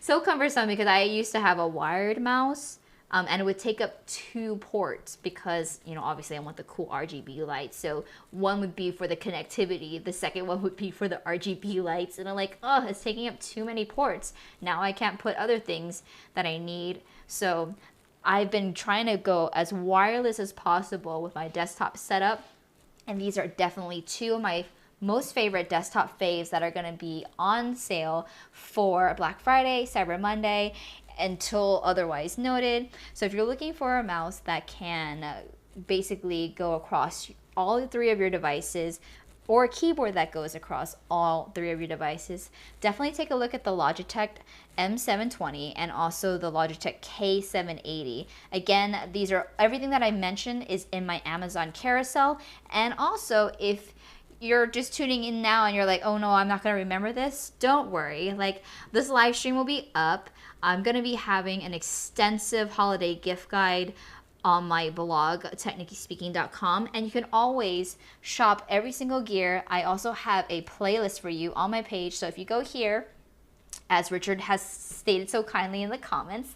so cumbersome because I used to have a wired mouse. And it would take up 2 ports because, you know, obviously I want the cool RGB lights. So one would be for the connectivity. The second one would be for the RGB lights. And I'm like, oh, it's taking up too many ports. Now I can't put other things that I need. So I've been trying to go as wireless as possible with my desktop setup. And these are definitely 2 of my most favorite desktop faves that are going to be on sale for Black Friday, Cyber Monday, until otherwise noted. So if you're looking for a mouse that can basically go across all 3 of your devices, or a keyboard that goes across all 3 of your devices, definitely take a look at the Logitech M720 and also the Logitech K780. Again, these are everything that I mentioned is in my Amazon carousel. And also, if you're just tuning in now and you're like, oh no, I'm not going to remember this, don't worry. Like, this live stream will be up. I'm going to be having an extensive holiday gift guide on my blog, TechNickiSpeaking.com, and you can always shop every single gear. I also have a playlist for you on my page. So if you go here, as Richard has stated so kindly in the comments,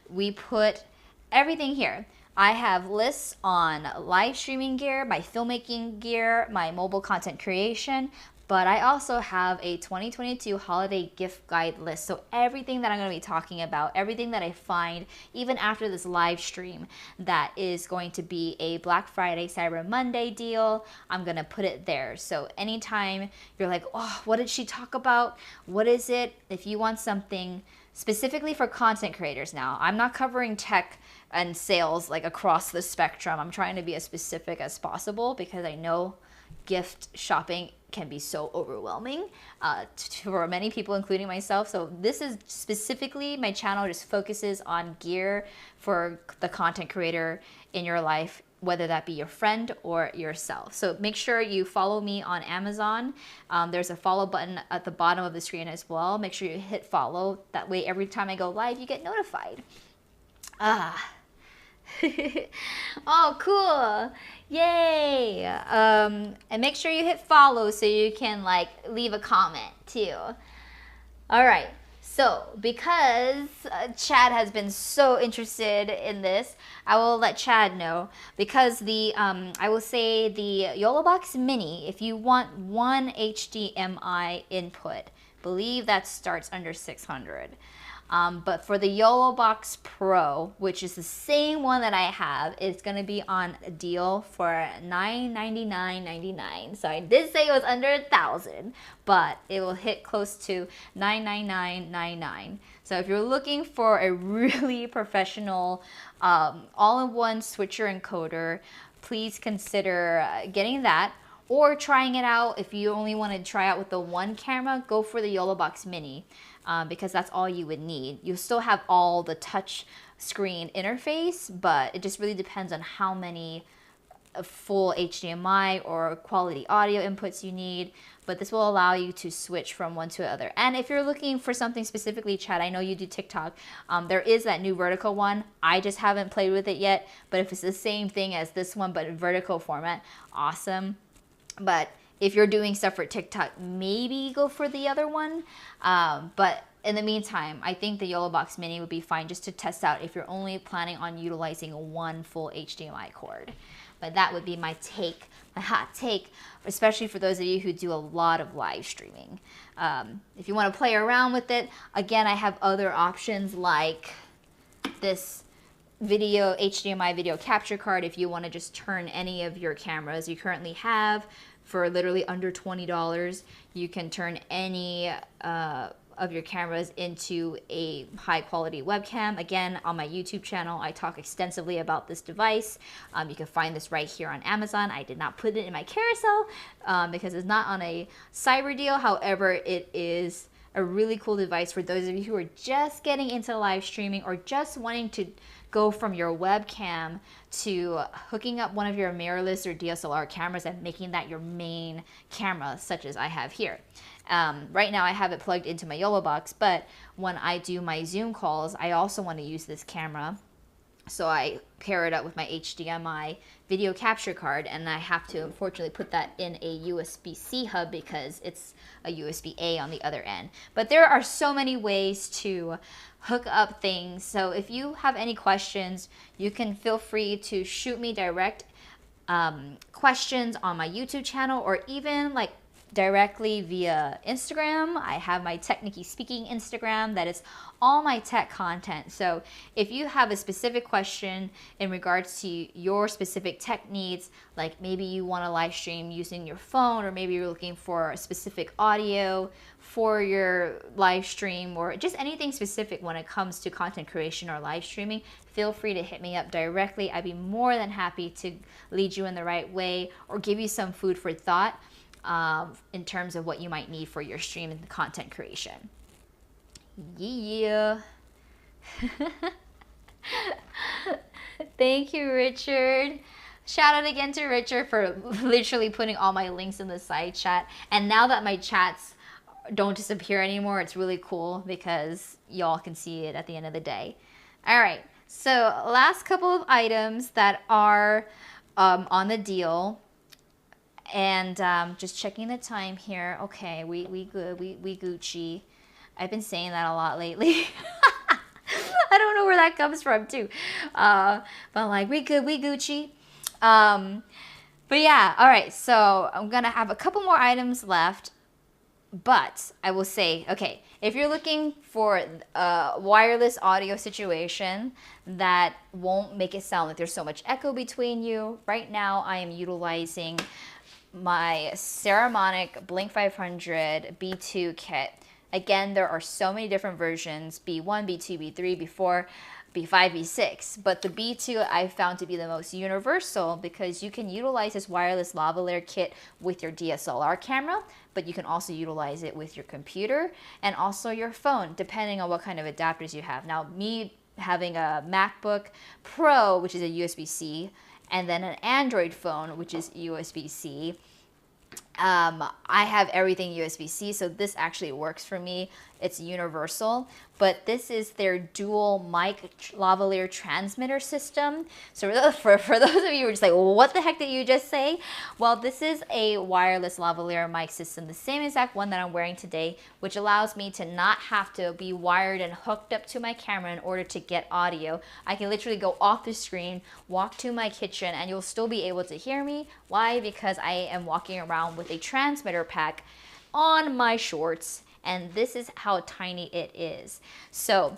we put everything here. I have lists on live streaming gear, my filmmaking gear, my mobile content creation, but I also have a 2022 holiday gift guide list. So everything that I'm going to be talking about, everything that I find, even after this live stream, that is going to be a Black Friday, Cyber Monday deal, I'm going to put it there. So anytime you're like, oh, what did she talk about? What is it? If you want something specifically for content creators now, I'm not covering tech and sales like across the spectrum. I'm trying to be as specific as possible because I know gift shopping can be so overwhelming for many people, including myself. So this is specifically, my channel just focuses on gear for the content creator in your life, whether that be your friend or yourself. So make sure you follow me on Amazon. There's a follow button at the bottom of the screen as well. Make sure you hit follow. That way every time I go live, you get notified. Oh, cool. Yay. And make sure you hit follow so you can like leave a comment too. All right. So because Chad has been so interested in this, I will let Chad know, because the I will say the YOLObox Mini, if you want one HDMI input, believe that starts under 600. But for the YOLObox Pro, which is the same one that I have, it's going to be on a deal for $999.99. So I did say it was under 1,000, but it will hit close to $999.99. So if you're looking for a really professional all-in-one switcher encoder, please consider getting that. Or trying it out. If you only want to try out with the one camera, go for the YOLObox Mini, because that's all you would need. You'll still have all the touch screen interface, but it just really depends on how many full HDMI or quality audio inputs you need. But this will allow you to switch from one to the other. And if you're looking for something specifically, Chad, I know you do TikTok. There is that new vertical one. I just haven't played with it yet. But if it's the same thing as this one, but in vertical format, awesome. But if you're doing stuff for TikTok, maybe go for the other one. But in the meantime, I think the YOLObox Mini would be fine just to test out if you're only planning on utilizing one full HDMI cord. But that would be my take, my hot take, especially for those of you who do a lot of live streaming. If you want to play around with it, again, I have other options like this HDMI video capture card. If you want to just turn any of your cameras you currently have for literally under $20, you can turn any of your cameras into a high quality webcam. Again, on my YouTube channel, I talk extensively about this device. You can find this right here on Amazon. I did not put it in my carousel because it's not on a cyber deal. However, it is a really cool device for those of you who are just getting into live streaming or just wanting to go from your webcam to hooking up one of your mirrorless or DSLR cameras and making that your main camera, such as I have here. Right now I have it plugged into my YOLObox, but when I do my Zoom calls, I also want to use this camera. So I pair it up with my HDMI video capture card, and I have to unfortunately put that in a USB-C hub because it's a USB-A on the other end. But there are so many ways to hook up things. So if you have any questions, you can feel free to shoot me direct questions on my YouTube channel, or even like directly via Instagram. I have my TechNicki Speaking Instagram that is all my tech content. So if you have a specific question in regards to your specific tech needs, like maybe you want to live stream using your phone, or maybe you're looking for a specific audio for your live stream, or just anything specific when it comes to content creation or live streaming, feel free to hit me up directly. I'd be more than happy to lead you in the right way or give you some food for thought in terms of what you might need for your stream and content creation. Yeah. Thank you, Richard. Shout out again to Richard for literally putting all my links in the side chat. And now that my chats don't disappear anymore, it's really cool because y'all can see it at the end of the day. All right, so last couple of items that are on the deal. And just checking the time here. Okay, we good, we Gucci. I've been saying that a lot lately. I don't know where that comes from too. But I'm like, we good, we Gucci. But yeah, all right, so I'm gonna have a couple more items left. But I will say, okay, if you're looking for a wireless audio situation that won't make it sound like there's so much echo between you, right now I am utilizing my Saramonic Blink 500 B2 kit. Again, there are so many different versions, B1, B2, B3, B4. B5, B6, but the B2 I found to be the most universal because you can utilize this wireless lavalier kit with your DSLR camera, but you can also utilize it with your computer and also your phone, depending on what kind of adapters you have. Now, me having a MacBook Pro, which is a USB-C, and then an Android phone, which is USB-C, I have everything USB-C, so this actually works for me. It's universal, but this is their dual mic lavalier transmitter system. So for those of you who are just like, what the heck did you just say? Well, this is a wireless lavalier mic system, the same exact one that I'm wearing today, which allows me to not have to be wired and hooked up to my camera in order to get audio. I can literally go off the screen, walk to my kitchen, and you'll still be able to hear me. Why? Because I am walking around with a transmitter pack on my shorts, and this is how tiny it is. So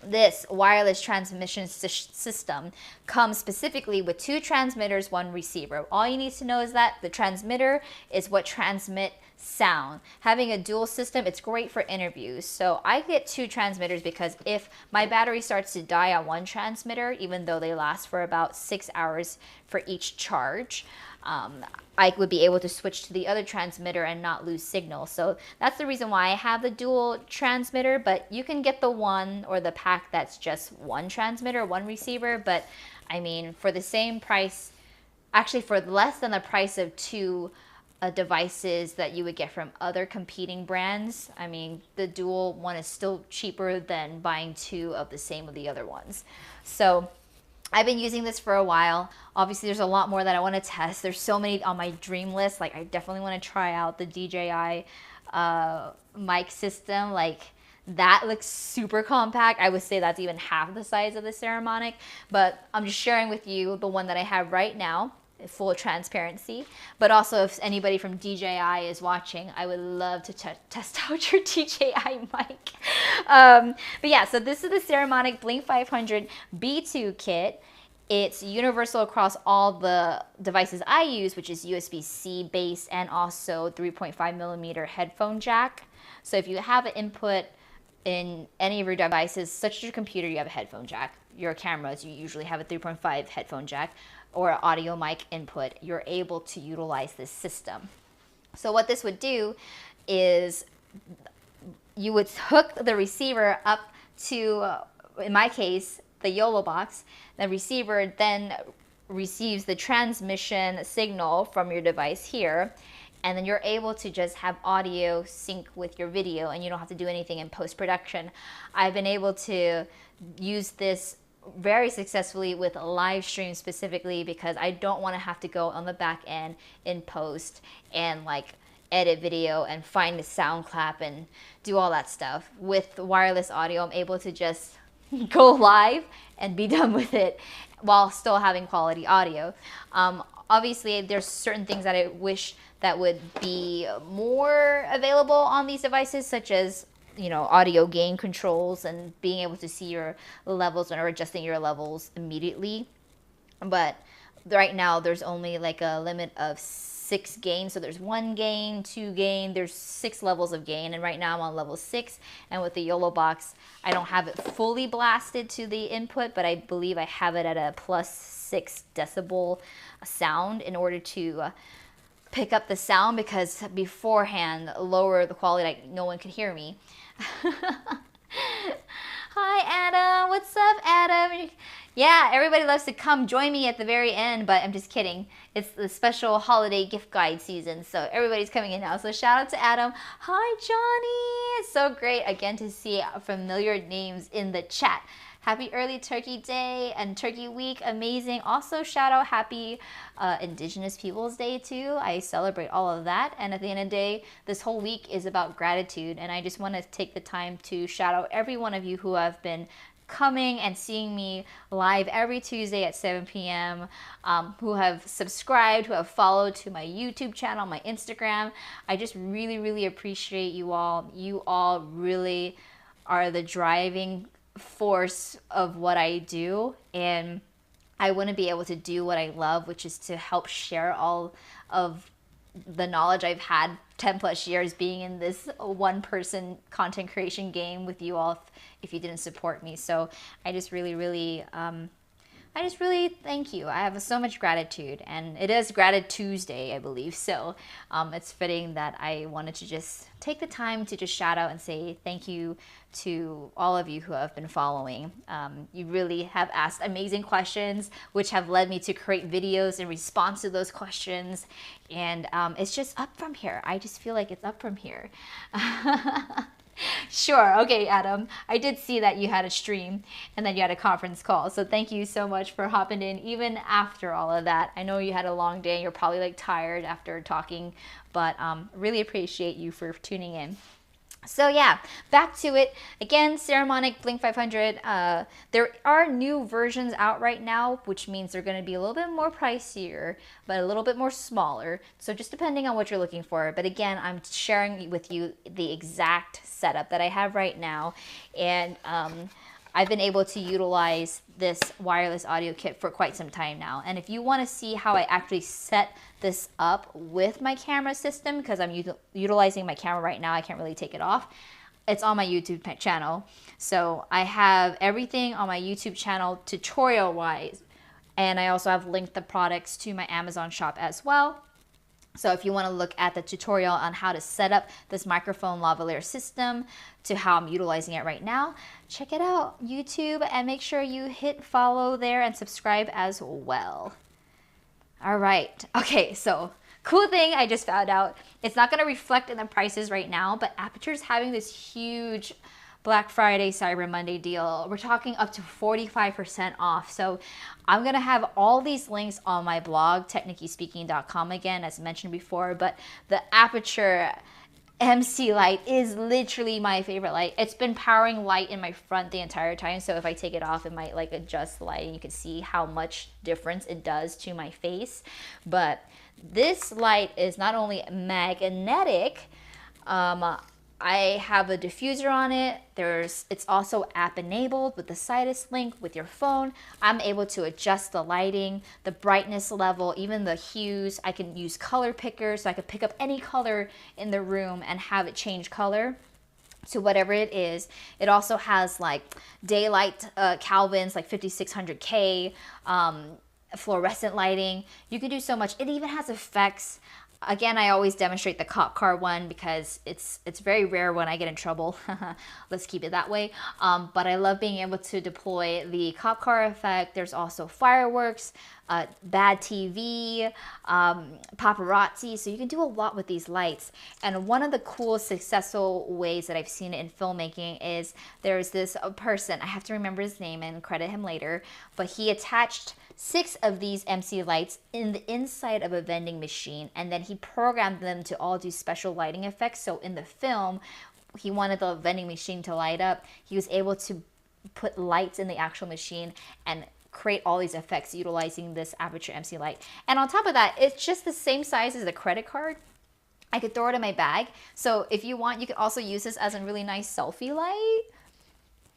this wireless transmission system comes specifically with 2 transmitters, 1 receiver. All you need to know is that the transmitter is what transmit sound. Having a dual system, it's great for interviews. So I get 2 transmitters because if my battery starts to die on one transmitter, even though they last for about 6 hours for each charge, I would be able to switch to the other transmitter and not lose signal. So that's the reason why I have the dual transmitter, but you can get the one or the pack that's just 1 transmitter, 1 receiver. But I mean, for the same price, actually for less than the price of 2 devices that you would get from other competing brands, I mean, the dual one is still cheaper than buying 2 of the same of the other ones. So I've been using this for a while. Obviously, there's a lot more that I want to test. There's so many on my dream list. Like, I definitely want to try out the DJI mic system. Like, that looks super compact. I would say that's even half the size of the Saramonic. But I'm just sharing with you the one that I have right now, full transparency. But also, if anybody from DJI is watching, I would love to test out your DJI mic. But yeah, so this is the Saramonic Blink 500 B2 kit. It's universal across all the devices I use, which is USB-C based and also 3.5 millimeter headphone jack. So if you have an input in any of your devices, such as your computer, you have a headphone jack. Your cameras, you usually have a 3.5 headphone jack or audio mic input. You're able to utilize this system. So what this would do is you would hook the receiver up to, in my case, the YOLO box. The receiver then receives the transmission signal from your device here, and then you're able to just have audio sync with your video, and you don't have to do anything in post-production. I've been able to use this very successfully with live stream specifically because I don't want to have to go on the back end in post and like edit video and find the sound clap and do all that stuff. With wireless audio, I'm able to just go live and be done with it while still having quality audio. Obviously, there's certain things that I wish that would be more available on these devices, such as, you know, audio gain controls and being able to see your levels or adjusting your levels immediately. But right now there's only like a limit of 6 gains. So there's 1 gain, 2 gain, there's 6 levels of gain. And right now I'm on level 6. And with the YOLO box, I don't have it fully blasted to the input, but I believe I have it at a +6 decibel sound in order to pick up the sound, because beforehand, lower the quality, like no one could hear me. Hi Adam, what's up Adam? Yeah, everybody loves to come join me at the very end, but I'm just kidding. It's the special holiday gift guide season, so everybody's coming in now. So shout out to Adam. Hi Johnny, it's so great again to see familiar names in the chat. Happy early Turkey Day and Turkey Week, amazing. Also shout out happy Indigenous Peoples Day too. I celebrate all of that. And at the end of the day, this whole week is about gratitude. And I just want to take the time to shout out every one of you who have been coming and seeing me live every Tuesday at 7 p.m., who have subscribed, who have followed to my YouTube channel, my Instagram. I just really, really appreciate you all. You all really are the driving force of what I do, and I wouldn't be able to do what I love, which is to help share all of the knowledge I've had 10 plus years being in this one person content creation game with you all if you didn't support me. So I just really thank you. I have so much gratitude, and it is Gratitude Tuesday, I believe. So it's fitting that I wanted to just take the time to just shout out and say thank you to all of you who have been following. You really have asked amazing questions, which have led me to create videos in response to those questions. And it's just up from here. I just feel like it's up from here. Sure. Okay, Adam. I did see that you had a stream and then you had a conference call. So thank you so much for hopping in even after all of that. I know you had a long day. You're probably like tired after talking, but really appreciate you for tuning in. So yeah, back to it. Again, Ceremonic Blink 500. There are new versions out right now, which means they're going to be a little bit more pricier, but a little bit more smaller. So just depending on what you're looking for. But again, I'm sharing with you the exact setup that I have right now. And I've been able to utilize this wireless audio kit for quite some time now. And if you want to see how I actually set this up with my camera system, because I'm utilizing my camera right now, I can't really take it off. It's on my YouTube channel. So I have everything on my YouTube channel tutorial wise. And I also have linked the products to my Amazon shop as well. So if you want to look at the tutorial on how to set up this microphone lavalier system to how I'm utilizing it right now, check it out, YouTube, and make sure you hit follow there and subscribe as well. All right. Okay, so cool thing I just found out. It's not going to reflect in the prices right now, but Aputure's having this huge Black Friday, Cyber Monday deal. We're talking up to 45% off. So I'm going to have all these links on my blog, technikkispeaking.com again, as mentioned before. But the Aputure MC light is literally my favorite light. It's been powering light in my front the entire time. So if I take it off, it might like adjust the light. You can see how much difference it does to my face. But this light is not only magnetic, I have a diffuser on it. It's also app enabled with the Sidus link with your phone. I'm able to adjust the lighting, the brightness level, even the hues. I can use color pickers, so I could pick up any color in the room and have it change color to whatever it is. It also has like daylight Kelvins, like 5600K, fluorescent lighting. You can do so much. It even has effects. Again, I always demonstrate the cop car one because it's very rare when I get in trouble. Let's keep it that way. But I love being able to deploy the cop car effect. There's also fireworks, bad TV, paparazzi. So you can do a lot with these lights. And one of the cool successful ways that I've seen it in filmmaking is there's this person, I have to remember his name and credit him later, but he attached 6 of these MC lights in the inside of a vending machine, and then he programmed them to all do special lighting effects. So in the film, he wanted the vending machine to light up. He was able to put lights in the actual machine and create all these effects utilizing this Aputure MC light. And on top of that, it's just the same size as a credit card. I could throw it in my bag. So if you want, you could also use this as a really nice selfie light,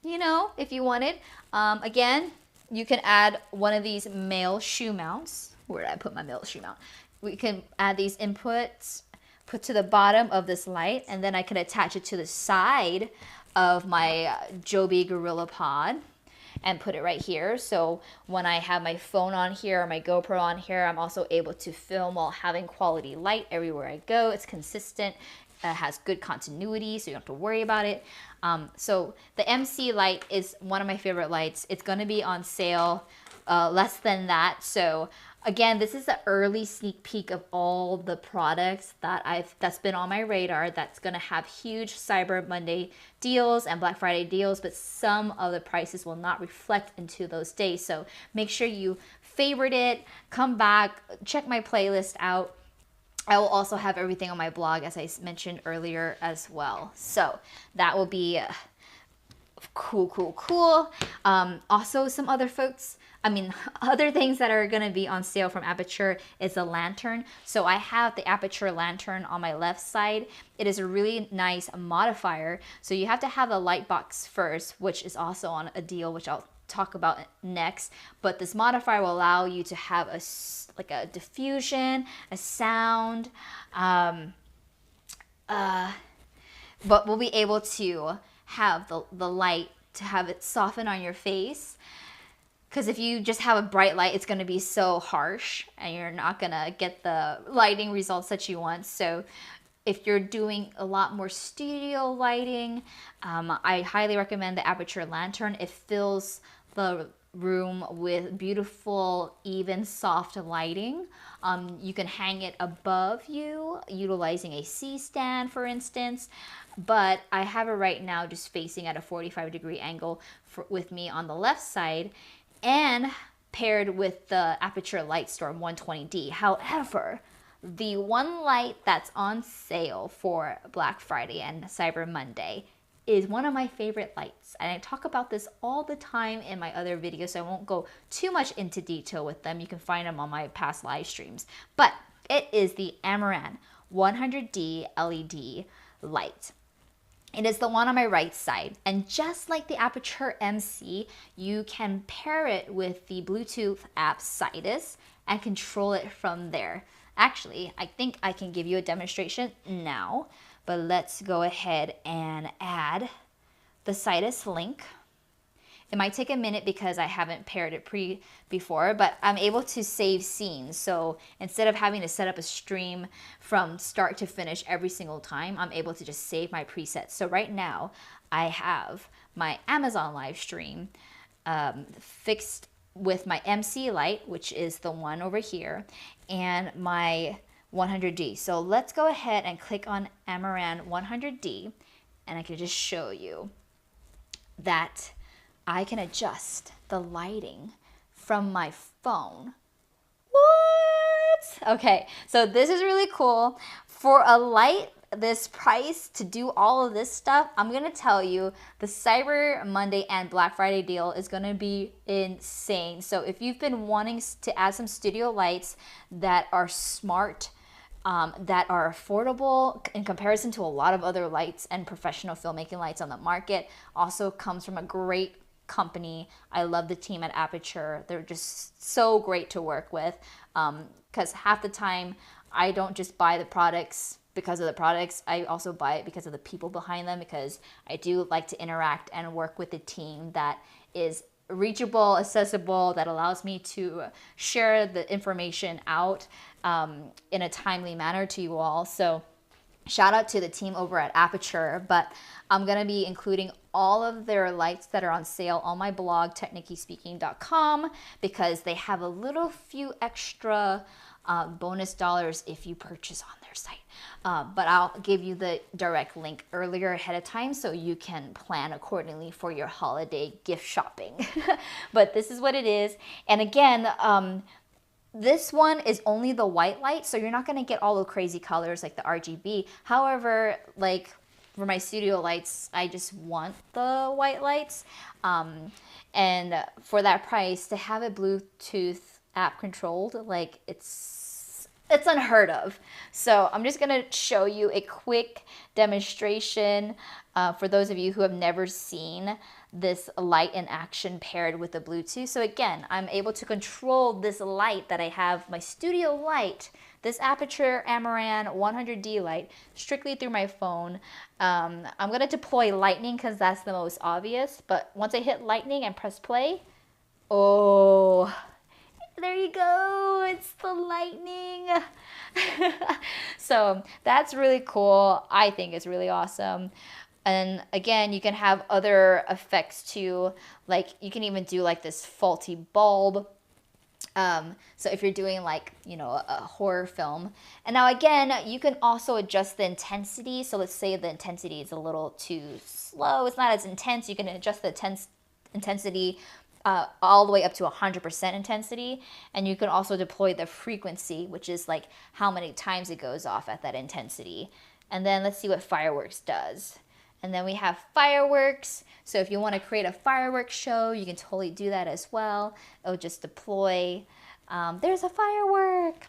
you know, if you wanted. Again, you can add one of these male shoe mounts. Where did I put my male shoe mount? We can add these inputs, put to the bottom of this light, and then I can attach it to the side of my Joby Gorilla Pod and put it right here. So when I have my phone on here or my GoPro on here, I'm also able to film while having quality light everywhere I go. It's consistent. Has good continuity, so you don't have to worry about it. So the MC light is one of my favorite lights. It's going to be on sale less than that. So again, this is the early sneak peek of all the products that's been on my radar that's going to have huge Cyber Monday deals and Black Friday deals, but some of the prices will not reflect into those days. So make sure you favorite it, come back, check my playlist out. I will also have everything on my blog, as I mentioned earlier as well. So that will be cool. Also, some other other things that are going to be on sale from Aputure is a lantern. So I have the Aputure lantern on my left side. It is a really nice modifier. So you have to have the light box first, which is also on a deal, which I'll talk about next. But this modifier will allow you to have a diffusion, a sound, but we'll be able to have the light to have it soften on your face. Because if you just have a bright light, it's going to be so harsh and you're not going to get the lighting results that you want. So if you're doing a lot more studio lighting, I highly recommend the Aperture Lantern. It fills the room with beautiful, even, soft lighting. You can hang it above you, utilizing a C-stand, for instance. But I have it right now just facing at a 45-degree angle with me on the left side, and paired with the Aperture Lightstorm 120D. However, the one light that's on sale for Black Friday and Cyber Monday is one of my favorite lights. And I talk about this all the time in my other videos, so I won't go too much into detail with them. You can find them on my past live streams. But it is the Amaran 100D LED light. It is the one on my right side, and just like the Aperture MC, you can pair it with the Bluetooth app Sidus and control it from there. Actually, I think I can give you a demonstration now, but let's go ahead and add the Sidus link. It might take a minute because I haven't paired it before, but I'm able to save scenes. So instead of having to set up a stream from start to finish every single time, I'm able to just save my presets. So right now I have my Amazon live stream fixed with my MC light, which is the one over here, and my 100D. So let's go ahead and click on Amaran 100D, and I can just show you that I can adjust the lighting from my phone. What? Okay, so this is really cool. For a light this price to do all of this stuff, I'm gonna tell you the Cyber Monday and Black Friday deal is gonna be insane. So if you've been wanting to add some studio lights that are smart, that are affordable in comparison to a lot of other lights and professional filmmaking lights on the market, also comes from a great company. I love the team at Aperture. They're just so great to work with, because half the time I don't just buy the products because of the products, I also buy it because of the people behind them, because I do like to interact and work with a team that is reachable, accessible, that allows me to share the information out in a timely manner to you all. So shout out to the team over at Aperture. But I'm going to be including all of their lights that are on sale on my blog, TechNickiSpeaking.com, because they have a little few extra bonus dollars if you purchase on their site. But I'll give you the direct link earlier ahead of time so you can plan accordingly for your holiday gift shopping. But this is what it is. And again, this one is only the white light, so you're not going to get all the crazy colors like the RGB. However, like for my studio lights, I just want the white lights. And for that price, to have it Bluetooth app controlled, like it's unheard of. So I'm just gonna show you a quick demonstration for those of you who have never seen this light in action paired with the Bluetooth. So again, I'm able to control this light that I have, my studio light, this Aperture Amaran 100D light, strictly through my phone. I'm gonna deploy lightning because that's the most obvious, but once I hit lightning and press play, oh, there you go, it's the lightning. So that's really cool. I think it's really awesome. And again, you can have other effects too, like you can even do like this faulty bulb. So if you're doing like, you know, a horror film. And now again, you can also adjust the intensity. So let's say the intensity is a little too slow, it's not as intense, you can adjust the intensity all the way up to 100% intensity. And you can also deploy the frequency, which is like how many times it goes off at that intensity. And then let's see what fireworks does. And then we have fireworks. So if you want to create a fireworks show, you can totally do that as well. It'll just deploy. There's a firework.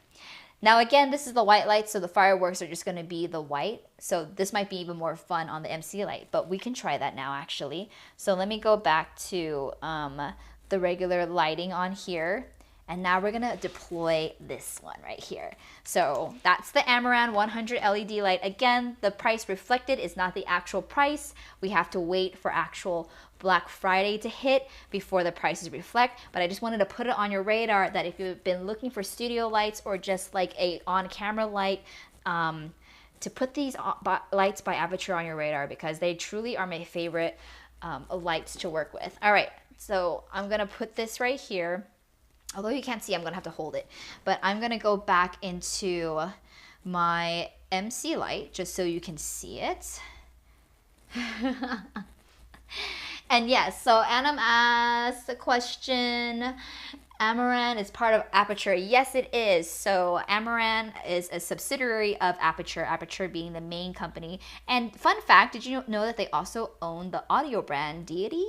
Now again, this is the white light, so the fireworks are just going to be the white. So this might be even more fun on the MC light, but we can try that now actually. So let me go back to the regular lighting on here. And now we're gonna deploy this one right here. So that's the Amaran 100 LED light. Again, the price reflected is not the actual price. We have to wait for actual Black Friday to hit before the prices reflect. But I just wanted to put it on your radar that if you've been looking for studio lights or just like a on-camera light, to put these lights by Aperture on your radar, because they truly are my favorite lights to work with. All right, so I'm gonna put this right here. Although you can't see, I'm gonna have to hold it. But I'm gonna go back into my MC light just so you can see it. And yes, so Anam asked the question, Amaran is part of Aperture. Yes, it is. So Amaran is a subsidiary of Aperture, Aperture being the main company. And fun fact, did you know that they also own the audio brand Deity?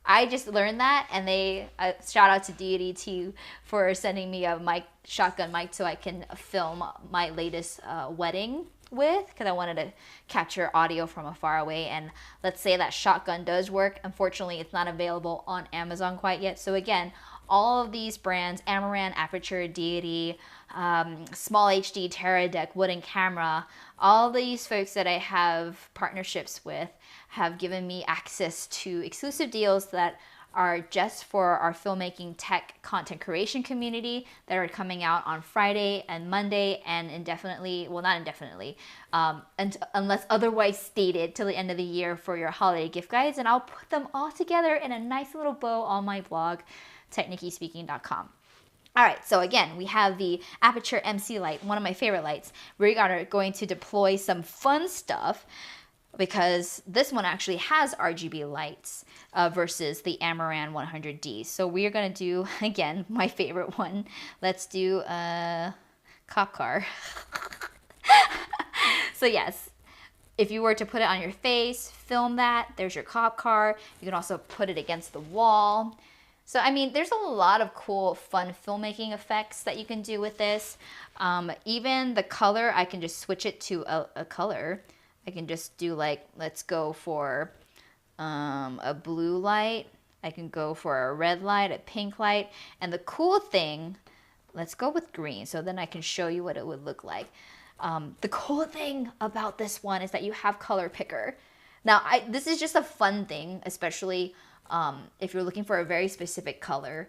I just learned that, and they shout out to Deity too for sending me a mic, shotgun mic, so I can film my latest wedding with, because I wanted to capture audio from afar away. And let's say that shotgun does work. Unfortunately, it's not available on Amazon quite yet. So again, all of these brands, Amaran, Aperture, Deity, Small HD, Teradek, Wooden Camera, all these folks that I have partnerships with have given me access to exclusive deals that are just for our filmmaking tech content creation community that are coming out on Friday and Monday and indefinitely, well, not indefinitely, unless otherwise stated, till the end of the year for your holiday gift guides. And I'll put them all together in a nice little bow on my blog, TechNickiSpeaking.com. All right, so again, we have the Aperture MC light, one of my favorite lights. We are going to deploy some fun stuff, because this one actually has RGB lights versus the Amaran 100D. So we are going to do, again, my favorite one. Let's do a cop car. So yes, if you were to put it on your face, film that, there's your cop car. You can also put it against the wall. So, I mean, there's a lot of cool, fun filmmaking effects that you can do with this. Even the color, I can just switch it to a color. I can just do like, let's go for a blue light. I can go for a red light, a pink light. And the cool thing, let's go with green. So then I can show you what it would look like. The cool thing about this one is that you have color picker. Now, this is just a fun thing, especially if you're looking for a very specific color.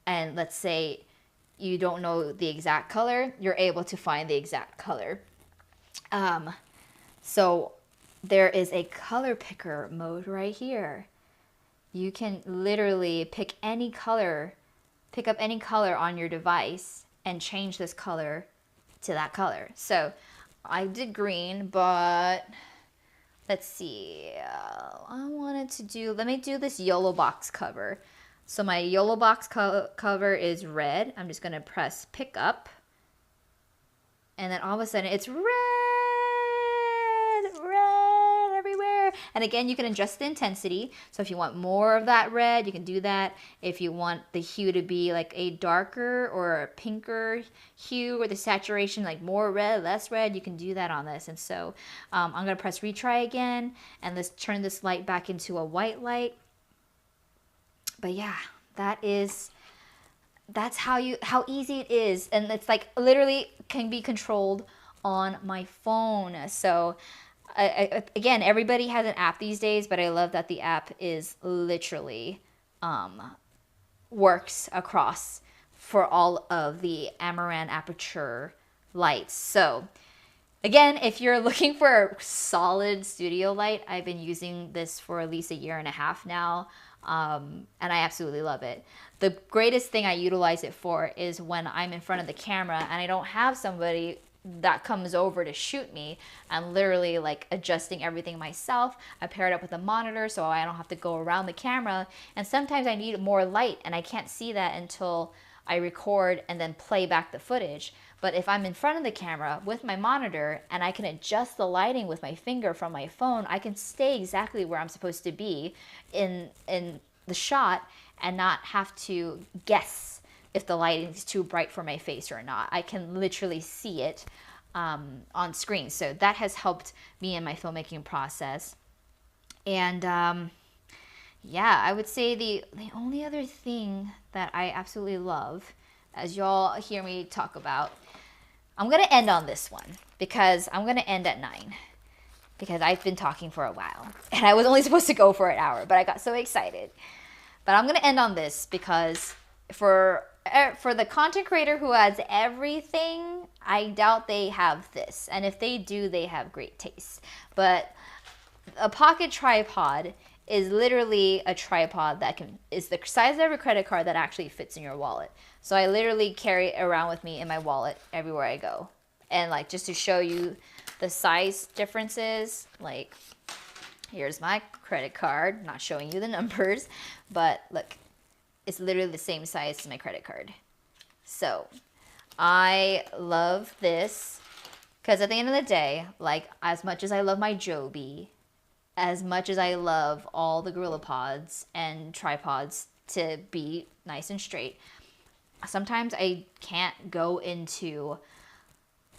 And let's say you don't know the exact color, you're able to find the exact color. So there is a color picker mode right here. You can literally pick any color, pick up any color on your device and change this color to that color. So I did green, but let's see. I wanted to do, let me do this YOLO box cover. So my YOLO box cover is red. I'm just gonna press pick up. And then all of a sudden it's red everywhere. And again, you can adjust the intensity. So if you want more of that red, you can do that. If you want the hue to be like a darker or a pinker hue, or the saturation like more red, less red, you can do that on this. And so I'm gonna press retry again, and let's turn this light back into a white light. But yeah, that's how easy it is. And it's like literally can be controlled on my phone. So again, everybody has an app these days, but I love that the app is literally works across for all of the Amaran Aperture lights. So again, if you're looking for a solid studio light, I've been using this for at least 1.5 years now. And I absolutely love it. The greatest thing I utilize it for is when I'm in front of the camera and I don't have somebody that comes over to shoot me. I'm literally like adjusting everything myself. I pair it up with a monitor so I don't have to go around the camera. And sometimes I need more light and I can't see that until I record and then play back the footage. But if I'm in front of the camera with my monitor and I can adjust the lighting with my finger from my phone, I can stay exactly where I'm supposed to be in the shot and not have to guess if the lighting is too bright for my face or not. I can literally see it on screen. So that has helped me in my filmmaking process. And yeah, I would say the only other thing that I absolutely love, as y'all hear me talk about, I'm gonna end on this one because I'm gonna end at 9 because I've been talking for a while and I was only supposed to go for an hour, but I got so excited. But I'm gonna end on this because for the content creator who has everything, I doubt they have this, and if they do, they have great taste. But a pocket tripod is literally a tripod that is the size of a credit card that actually fits in your wallet. So I literally carry it around with me in my wallet everywhere I go. And like, just to show you the size differences, like here's my credit card, not showing you the numbers, but look, it's literally the same size as my credit card. So I love this because at the end of the day, like, as much as I love my Joby, as much as I love all the Gorilla Pods and tripods to be nice and straight, sometimes I can't go into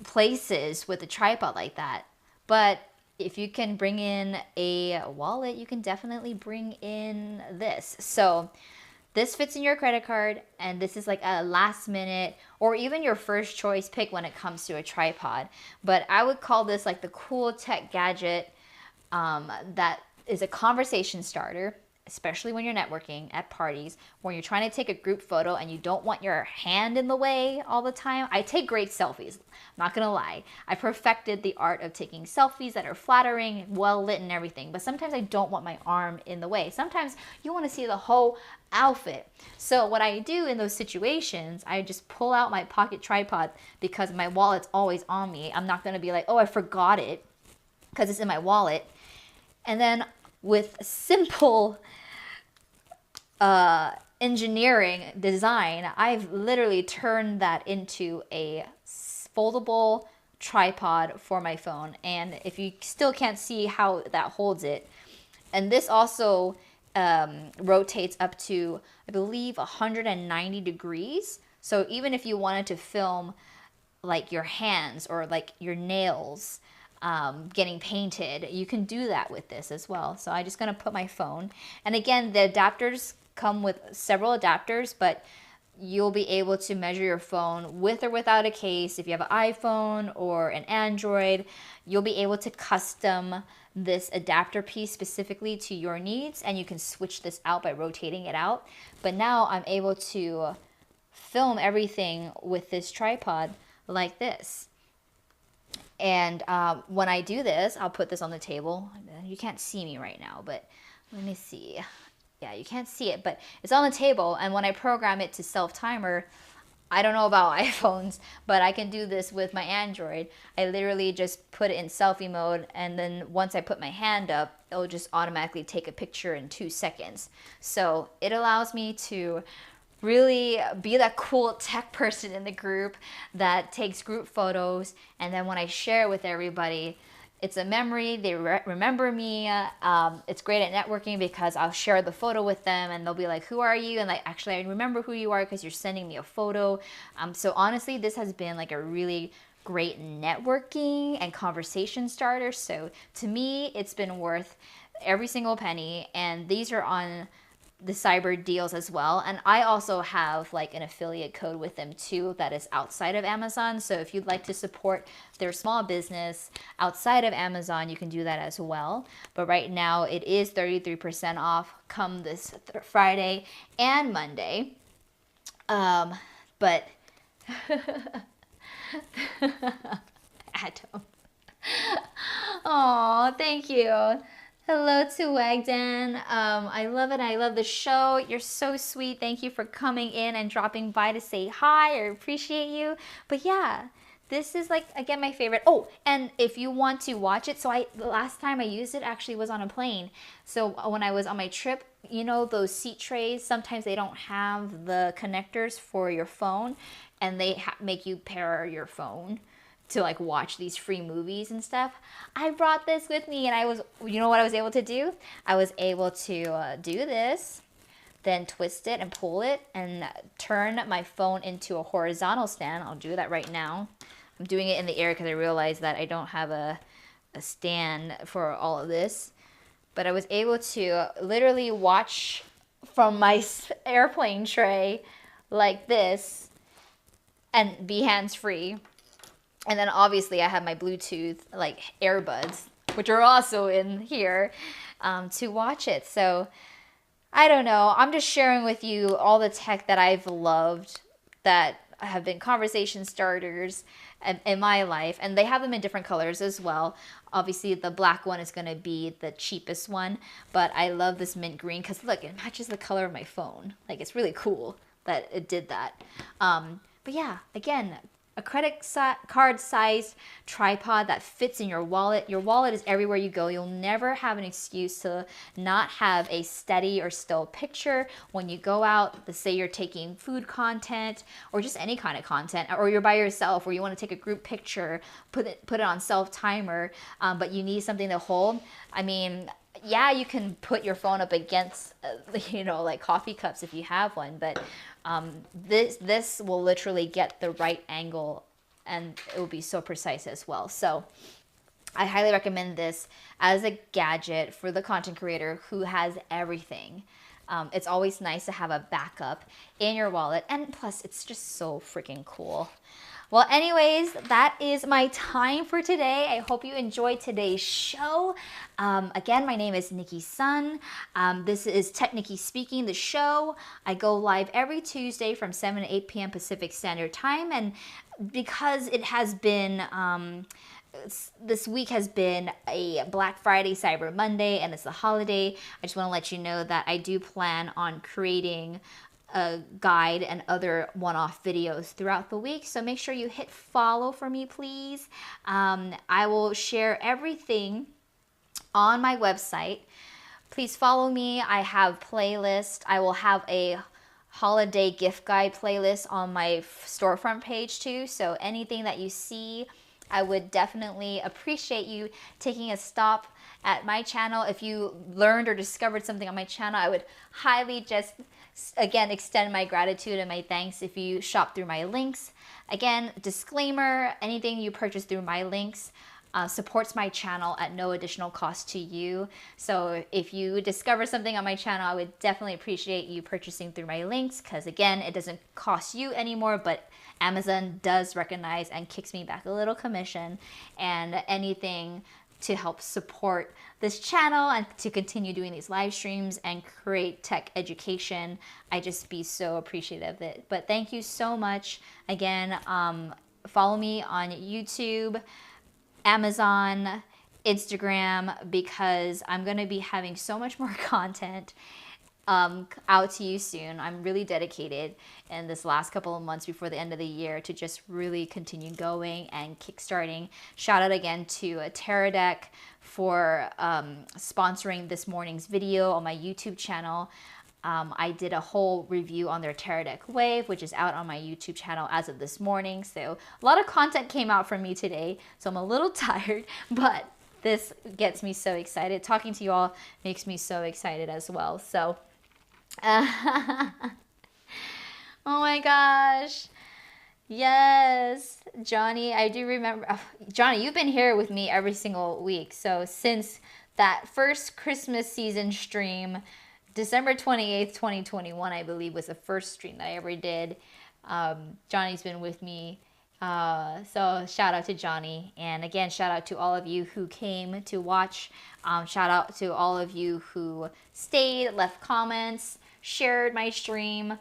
places with a tripod like that. But if you can bring in a wallet, you can definitely bring in this. So this fits in your credit card, and this is like a last minute or even your first choice pick when it comes to a tripod. But I would call this like the cool tech gadget that is a conversation starter, especially when you're networking at parties, when you're trying to take a group photo and you don't want your hand in the way all the time. I take great selfies, I'm not gonna lie. I perfected the art of taking selfies that are flattering, well lit and everything, but sometimes I don't want my arm in the way. Sometimes you wanna see the whole outfit. So what I do in those situations, I just pull out my pocket tripod because my wallet's always on me. I'm not gonna be like, oh, I forgot it, because it's in my wallet. And then with simple engineering design, I've literally turned that into a foldable tripod for my phone. And if you still can't see how that holds it, and this also rotates up to, I believe, 190 degrees. So even if you wanted to film like your hands or like your nails getting painted, you can do that with this as well. So I'm just gonna put my phone, and again, the adapters come with several adapters, but you'll be able to measure your phone with or without a case. If you have an iPhone or an Android, you'll be able to custom this adapter piece specifically to your needs, and you can switch this out by rotating it out. But now I'm able to film everything with this tripod like this. And when I do this, I'll put this on the table. You can't see me right now, but let me see. Yeah, you can't see it, but it's on the table. And when I program it to self-timer, I don't know about iPhones, but I can do this with my Android. I literally just put it in selfie mode, and then once I put my hand up, it'll just automatically take a picture in 2 seconds. So it allows me to really be that cool tech person in the group that takes group photos, and then when I share it with everybody, it's a memory. They remember me. It's great at networking because I'll share the photo with them and they'll be like, who are you? And like, actually, I remember who you are because you're sending me a photo. So honestly, this has been like a really great networking and conversation starter. So to me, it's been worth every single penny. And these are on the cyber deals as well, and I also have like an affiliate code with them too that is outside of Amazon. So if you'd like to support their small business outside of Amazon, you can do that as well. But right now it is 33% off come this Friday and Monday. But Adam, oh, thank you. Hello to Wagdan. I love it. I love the show. You're so sweet. Thank you for coming in and dropping by to say hi. I appreciate you. But yeah, this is like, again, my favorite. Oh, and if you want to watch it, so the last time I used it actually was on a plane. So when I was on my trip, you know, those seat trays, sometimes they don't have the connectors for your phone, and they make you pair your phone to like watch these free movies and stuff. I brought this with me, and I was, you know what I was able to do? I was able to do this, then twist it and pull it and turn my phone into a horizontal stand. I'll do that right now. I'm doing it in the air because I realized that I don't have a stand for all of this. but I was able to literally watch from my airplane tray like this and be hands-free. And then obviously I have my Bluetooth like earbuds, which are also in here, to watch it. So I don't know. I'm just sharing with you all the tech that I've loved, that have been conversation starters in my life. And they have them in different colors as well. Obviously, the black one is going to be the cheapest one. But I love this mint green because, look, it matches the color of my phone. Like, it's really cool that it did that. But yeah, again, a credit card sized tripod that fits in your wallet. Your wallet is everywhere you go. You'll never have an excuse to not have a steady or still picture when you go out. Let's say you're taking food content or just any kind of content, or you're by yourself, or you want to take a group picture, put it on self timer, but you need something to hold. I mean, yeah, you can put your phone up against, like coffee cups if you have one, but this will literally get the right angle, and it will be so precise as well. So I highly recommend this as a gadget for the content creator who has everything. It's always nice to have a backup in your wallet, and plus it's just so freaking cool. Well, anyways, that is my time for today. I hope you enjoyed today's show. Again, my name is Nikki Sun. This is TechNicki Speaking, the show. I go live every Tuesday from 7 to 8 p.m. Pacific Standard Time. And because it has been, this week has been a Black Friday, Cyber Monday, and it's a holiday, I just want to let you know that I do plan on creating a guide and other one-off videos throughout the week. So make sure you hit follow for me, please. I will share everything on my website. Please follow me. I have playlists. I will have a holiday gift guide playlist on my storefront page too. So anything that you see, I would definitely appreciate you taking a stop at my channel. If you learned or discovered something on my channel, I would highly just, again, extend my gratitude and my thanks if you shop through my links. Again, disclaimer, anything you purchase through my links supports my channel at no additional cost to you. So if you discover something on my channel, I would definitely appreciate you purchasing through my links, because again, it doesn't cost you anymore, but Amazon does recognize and kicks me back a little commission, and anything to help support this channel and to continue doing these live streams and create tech education, I just be so appreciative of it. But thank you so much. Again, follow me on YouTube, Amazon, Instagram, because I'm going to be having so much more content out to you soon. I'm really dedicated in this last couple of months before the end of the year to just really continue going and kickstarting. Shout out again to Teradek for sponsoring this morning's video on my YouTube channel. I did a whole review on their Teradek Wave, which is out on my YouTube channel as of this morning. So a lot of content came out from me today, so I'm a little tired, but this gets me so excited. Talking to you all makes me so excited as well. So oh my gosh. Yes, Johnny, I do remember. Johnny, you've been here with me every single week. So since that first Christmas season stream, December 28th, 2021, I believe, was the first stream that I ever did. Johnny's been with me. So shout out to Johnny. And again, shout out to all of you who came to watch. Shout out to all of you who stayed, left comments, shared my stream,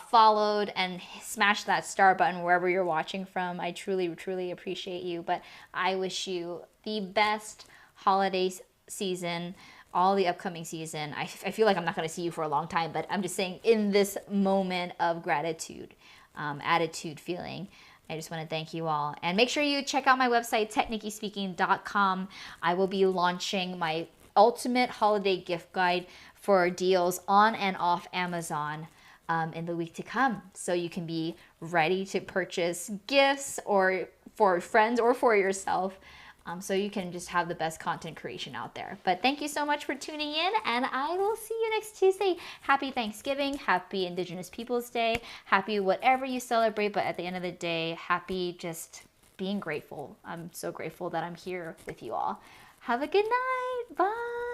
followed, and smashed that star button wherever you're watching from. I truly, truly appreciate you. But I wish you the best holiday season, all the upcoming season. I feel like I'm not going to see you for a long time, but I'm just saying, in this moment of gratitude, attitude, feeling, I just want to thank you all. And make sure you check out my website, technickispeaking.com. I will be launching my ultimate holiday gift guide for deals on and off Amazon in the week to come. So you can be ready to purchase gifts or for friends or for yourself. So you can just have the best content creation out there. But thank you so much for tuning in, and I will see you next Tuesday. Happy Thanksgiving, happy Indigenous Peoples Day, happy whatever you celebrate, but at the end of the day, happy just being grateful. I'm so grateful that I'm here with you all. Have a good night. Bye.